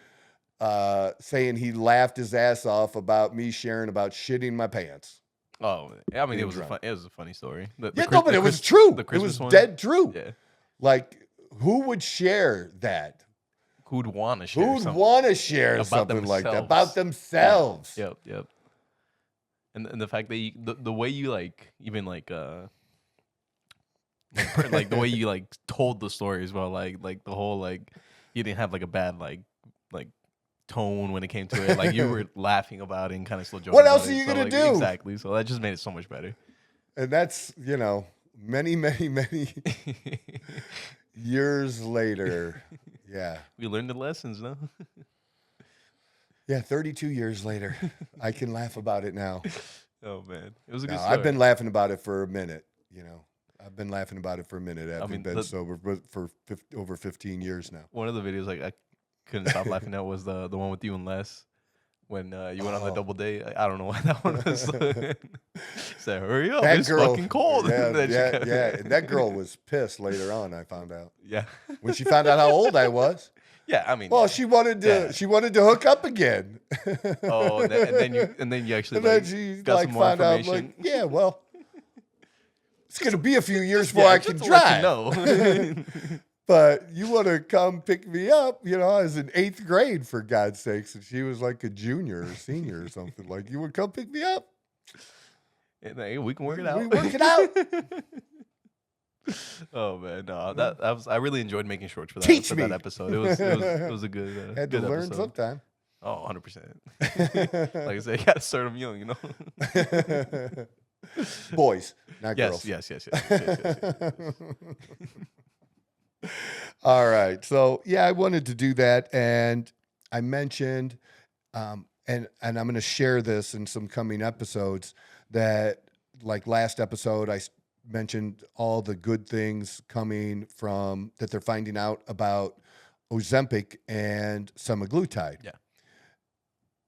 Speaker 1: saying he laughed his ass off about me sharing about shitting my pants.
Speaker 2: Oh, I mean, it was a funny story.
Speaker 1: But it was true. It was dead true.
Speaker 2: Yeah.
Speaker 1: Like, who would share that?
Speaker 2: Who'd want to share?
Speaker 1: Who'd want to share something like that about themselves?
Speaker 2: Yep. And the fact that the way you like even like like the way you like told the story as well, like the whole like you didn't have like a bad like tone when it came to it. Like you were laughing about it and kind of still joking.
Speaker 1: What else are you gonna do?
Speaker 2: Exactly. So that just made it so much better.
Speaker 1: And that's, you know, many years later. Yeah.
Speaker 2: We learned the lessons, no?
Speaker 1: Yeah, 32 years later. I can laugh about it now.
Speaker 2: Oh man. It was a good story.
Speaker 1: I've been laughing about it for a minute, you know. I've been laughing about it for a minute. I've been sober for over 15 years now.
Speaker 2: One of the videos like I couldn't stop laughing at was the one with you and Les when you went on the double date. I don't know why that one was. Said, hurry up, it's fucking cold.
Speaker 1: Yeah. And that girl was pissed later on, I found out.
Speaker 2: Yeah.
Speaker 1: When she found out how old I was.
Speaker 2: Yeah, I mean.
Speaker 1: Well, she wanted to hook up again.
Speaker 2: Oh, and then you actually got some more information.
Speaker 1: Like, yeah, well, it's gonna be a few years before I can drive. But you want to come pick me up? You know, I was in 8th grade, for God's sakes, and she was like a junior or senior or something. Like, you would come pick me up?
Speaker 2: And hey, we can work it out.
Speaker 1: We work it out.
Speaker 2: Oh man, no, I really enjoyed making shorts for that.
Speaker 1: Teach
Speaker 2: for
Speaker 1: me.
Speaker 2: That episode. It was a good.
Speaker 1: Had
Speaker 2: good
Speaker 1: to learn
Speaker 2: episode.
Speaker 1: sometime.
Speaker 2: Oh, 100%. Like I said, you gotta start them young, you know.
Speaker 1: Boys, not girls.
Speaker 2: Yes.
Speaker 1: All right. So yeah, I wanted to do that, and I mentioned, and I'm going to share this in some coming episodes. That like last episode, I mentioned all the good things coming from that they're finding out about Ozempic and semaglutide.
Speaker 2: Yeah.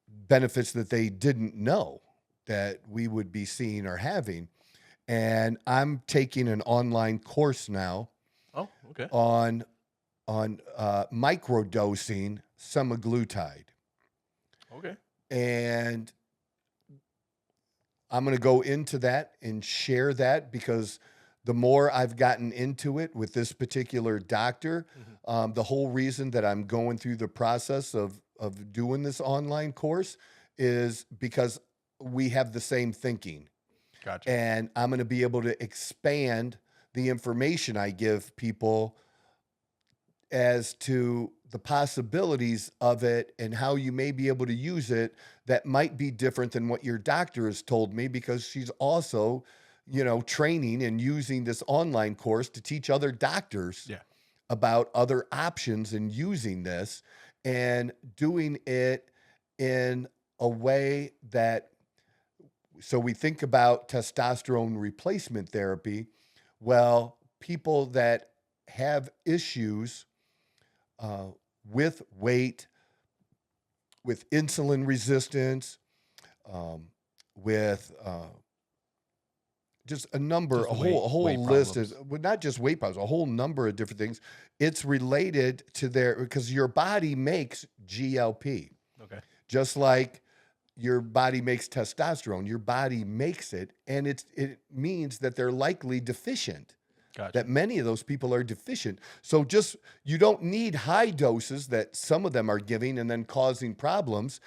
Speaker 1: Benefits that they didn't know that we would be seeing or having, and I'm taking an online course now.
Speaker 2: Oh, okay.
Speaker 1: On microdosing semaglutide.
Speaker 2: Okay.
Speaker 1: And I'm going to go into that and share that because the more I've gotten into it with this particular doctor, the whole reason that I'm going through the process of doing this online course is because we have the same thinking.
Speaker 2: Gotcha.
Speaker 1: And I'm going to be able to expand the information I give people as to the possibilities of it and how you may be able to use it that might be different than what your doctor has told me, because she's also, you know, training and using this online course to teach other doctors about other options and using this and doing it in a way that, so we think about testosterone replacement therapy. Well, people that have issues with weight, with insulin resistance, with just a number, a whole list of, well, not just weight problems, a whole number of different things. It's related to because your body makes GLP.
Speaker 2: Okay.
Speaker 1: Just like your body makes testosterone, your body makes it, and it means that they're likely deficient.
Speaker 2: Gotcha.
Speaker 1: That many of those people are deficient. So you don't need high doses that some of them are giving and then causing problems.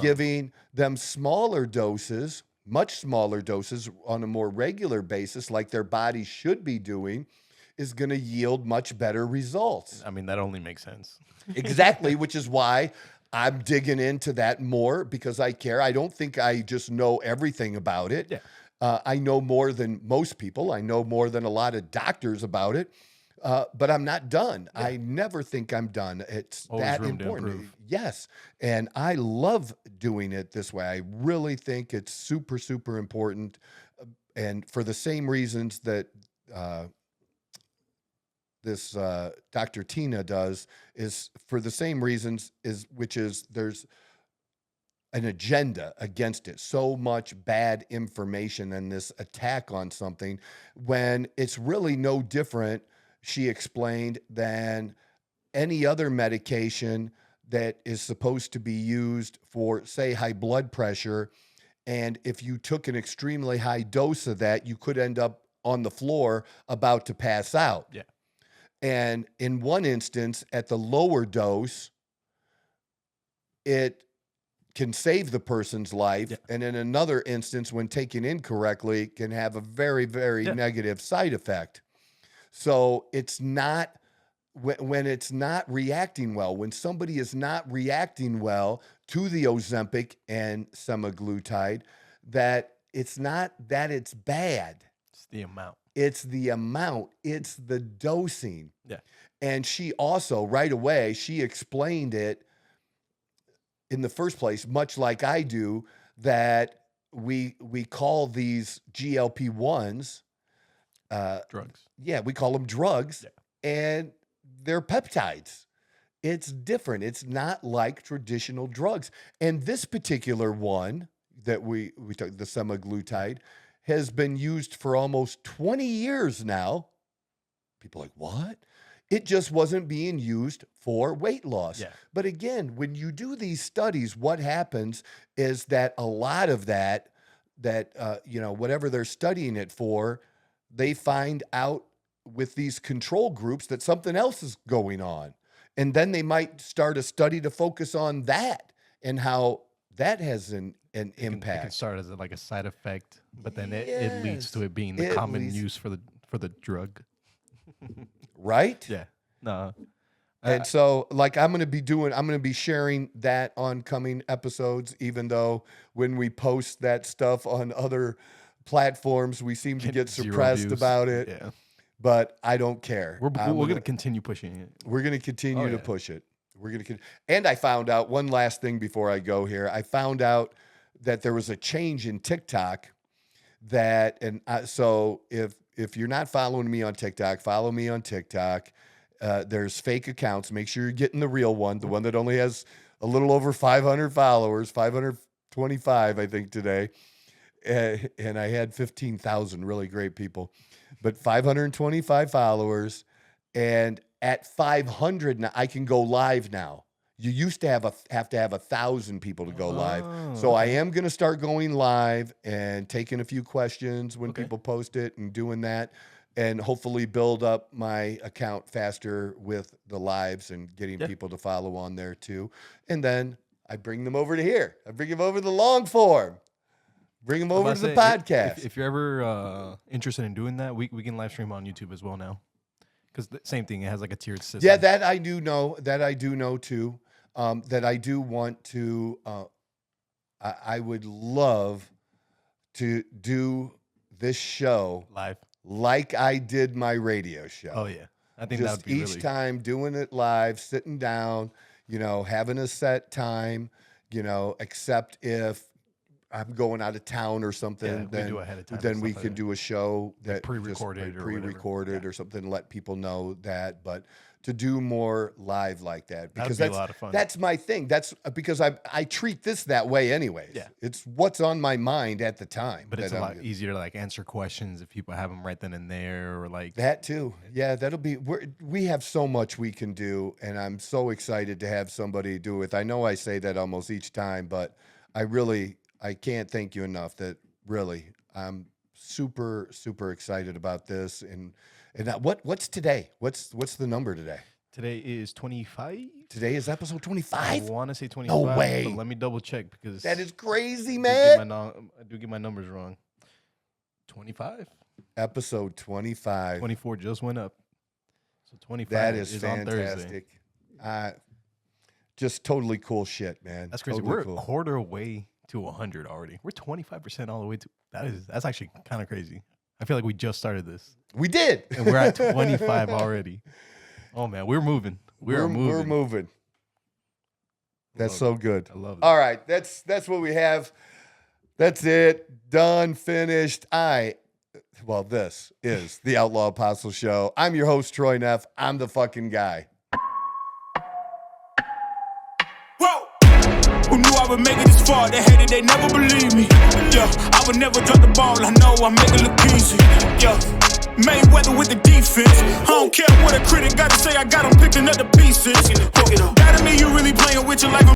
Speaker 1: Giving them smaller doses, much smaller doses on a more regular basis, like their body should be doing, is going to yield much better results.
Speaker 2: I mean, that only makes sense.
Speaker 1: Exactly, which is why I'm digging into that more, because I care. I don't think I just know everything about it.
Speaker 2: Yeah.
Speaker 1: I know more than most people. I know more than a lot of doctors about it, but I'm not done. Yeah. I never think I'm done. It's always that important. Yes. And I love doing it this way. I really think it's super, super important. And for the same reasons that this Dr. Tina does, is for the same reasons, which is there's an agenda against it. So much bad information and this attack on something when it's really no different, she explained, than any other medication that is supposed to be used for, say, high blood pressure. And if you took an extremely high dose of that, you could end up on the floor about to pass out.
Speaker 2: Yeah.
Speaker 1: And in one instance, at the lower dose, it can save the person's life. Yeah. And in another instance, when taken incorrectly, can have a very, very negative side effect. So it's not, when it's not reacting well, when somebody is not reacting well to the Ozempic and semaglutide, that it's not that it's bad.
Speaker 2: It's the amount.
Speaker 1: It's the amount. It's the dosing.
Speaker 2: Yeah.
Speaker 1: And she also, right away, she explained it in the first place, much like I do, that we call these GLP-1s
Speaker 2: drugs.
Speaker 1: Yeah, we call them drugs,
Speaker 2: yeah.
Speaker 1: And they're peptides. It's different. It's not like traditional drugs. And this particular one that we took, the semaglutide, has been used for almost 20 years now. People are like, what? It just wasn't being used for weight loss.
Speaker 2: Yeah.
Speaker 1: But again, when you do these studies, what happens is that a lot of that whatever they're studying it for, they find out with these control groups that something else is going on. And then they might start a study to focus on that and how that has an impact.
Speaker 2: It can start as like a side effect, but then it leads to it being the common use for the drug.
Speaker 1: Right?
Speaker 2: Yeah. No.
Speaker 1: And so, like, I'm going to be sharing that on coming episodes, even though when we post that stuff on other platforms, we seem to get suppressed about it.
Speaker 2: Yeah.
Speaker 1: But I don't care.
Speaker 2: We're going to continue pushing it.
Speaker 1: We're going to continue to push it. And I found out one last thing before I go here. I found out that there was a change in TikTok so if you're not following me on TikTok, follow me on TikTok. There's fake accounts. Make sure you're getting the real one, the one that only has a little over 500 followers, 525, I think, today. And I had 15,000 really great people, but 525 followers. And at 500 now, I can go live now. You used to have to have 1,000 people to go live. So I am going to start going live and taking a few questions when people post it and doing that, and hopefully build up my account faster with the lives and getting people to follow on there too. And then I bring them over to here. I bring them over to the long form. Bring them over to the podcast.
Speaker 2: If you're ever interested in doing that, we can live stream on YouTube as well now. Because the same thing, it has like a tiered system.
Speaker 1: Yeah, that I do know. That I do know too. That I do want to. I would love to do this show
Speaker 2: live,
Speaker 1: like I did my radio show.
Speaker 2: Oh yeah, I think
Speaker 1: just
Speaker 2: that would be
Speaker 1: each time doing it live, sitting down, having a set time, except if I'm going out of town or something, then we could do a show that pre-recorded or something, let people know that. But to do more live like that, because that's a lot of fun. That's my thing. That's because I treat this that way anyways.
Speaker 2: Yeah.
Speaker 1: It's what's on my mind at the time.
Speaker 2: But it's a lot easier to like answer questions if people have them right then and there, or like
Speaker 1: that too. Yeah, we have so much we can do, and I'm so excited to have somebody do it. I know I say that almost each time, but I can't thank you enough. That really, I'm super, super excited about this. And what's today? What's the number today?
Speaker 2: Today is 25.
Speaker 1: Today is episode 25.
Speaker 2: I want to say 25.
Speaker 1: No way.
Speaker 2: But let me double check, because
Speaker 1: that is crazy, man.
Speaker 2: I do get my numbers wrong. 25.
Speaker 1: Episode 25.
Speaker 2: 24 just went up. So 25.
Speaker 1: That is
Speaker 2: fantastic.
Speaker 1: On Thursday. Just totally cool shit, man.
Speaker 2: That's crazy.
Speaker 1: Totally
Speaker 2: We're
Speaker 1: cool.
Speaker 2: A quarter away to 100 already. We're 25% all the way to that's actually kind of crazy. I feel like we just started this.
Speaker 1: We did.
Speaker 2: And we're at 25 already. Oh man, we're moving. We're
Speaker 1: moving. That's so good.
Speaker 2: I love it.
Speaker 1: All right, that's what we have. That's it. Done, finished. This is the Outlaw Apostle Show. I'm your host, Troy Neff. I'm the fucking guy.
Speaker 3: Who knew I would make it this far? They hated, they never believed me. Yeah, I would never drop the ball. I know I make it look easy. Yeah, Mayweather with the defense. I don't care what a critic got to say. I got them picking up the pieces. That to me, you really playing with your life.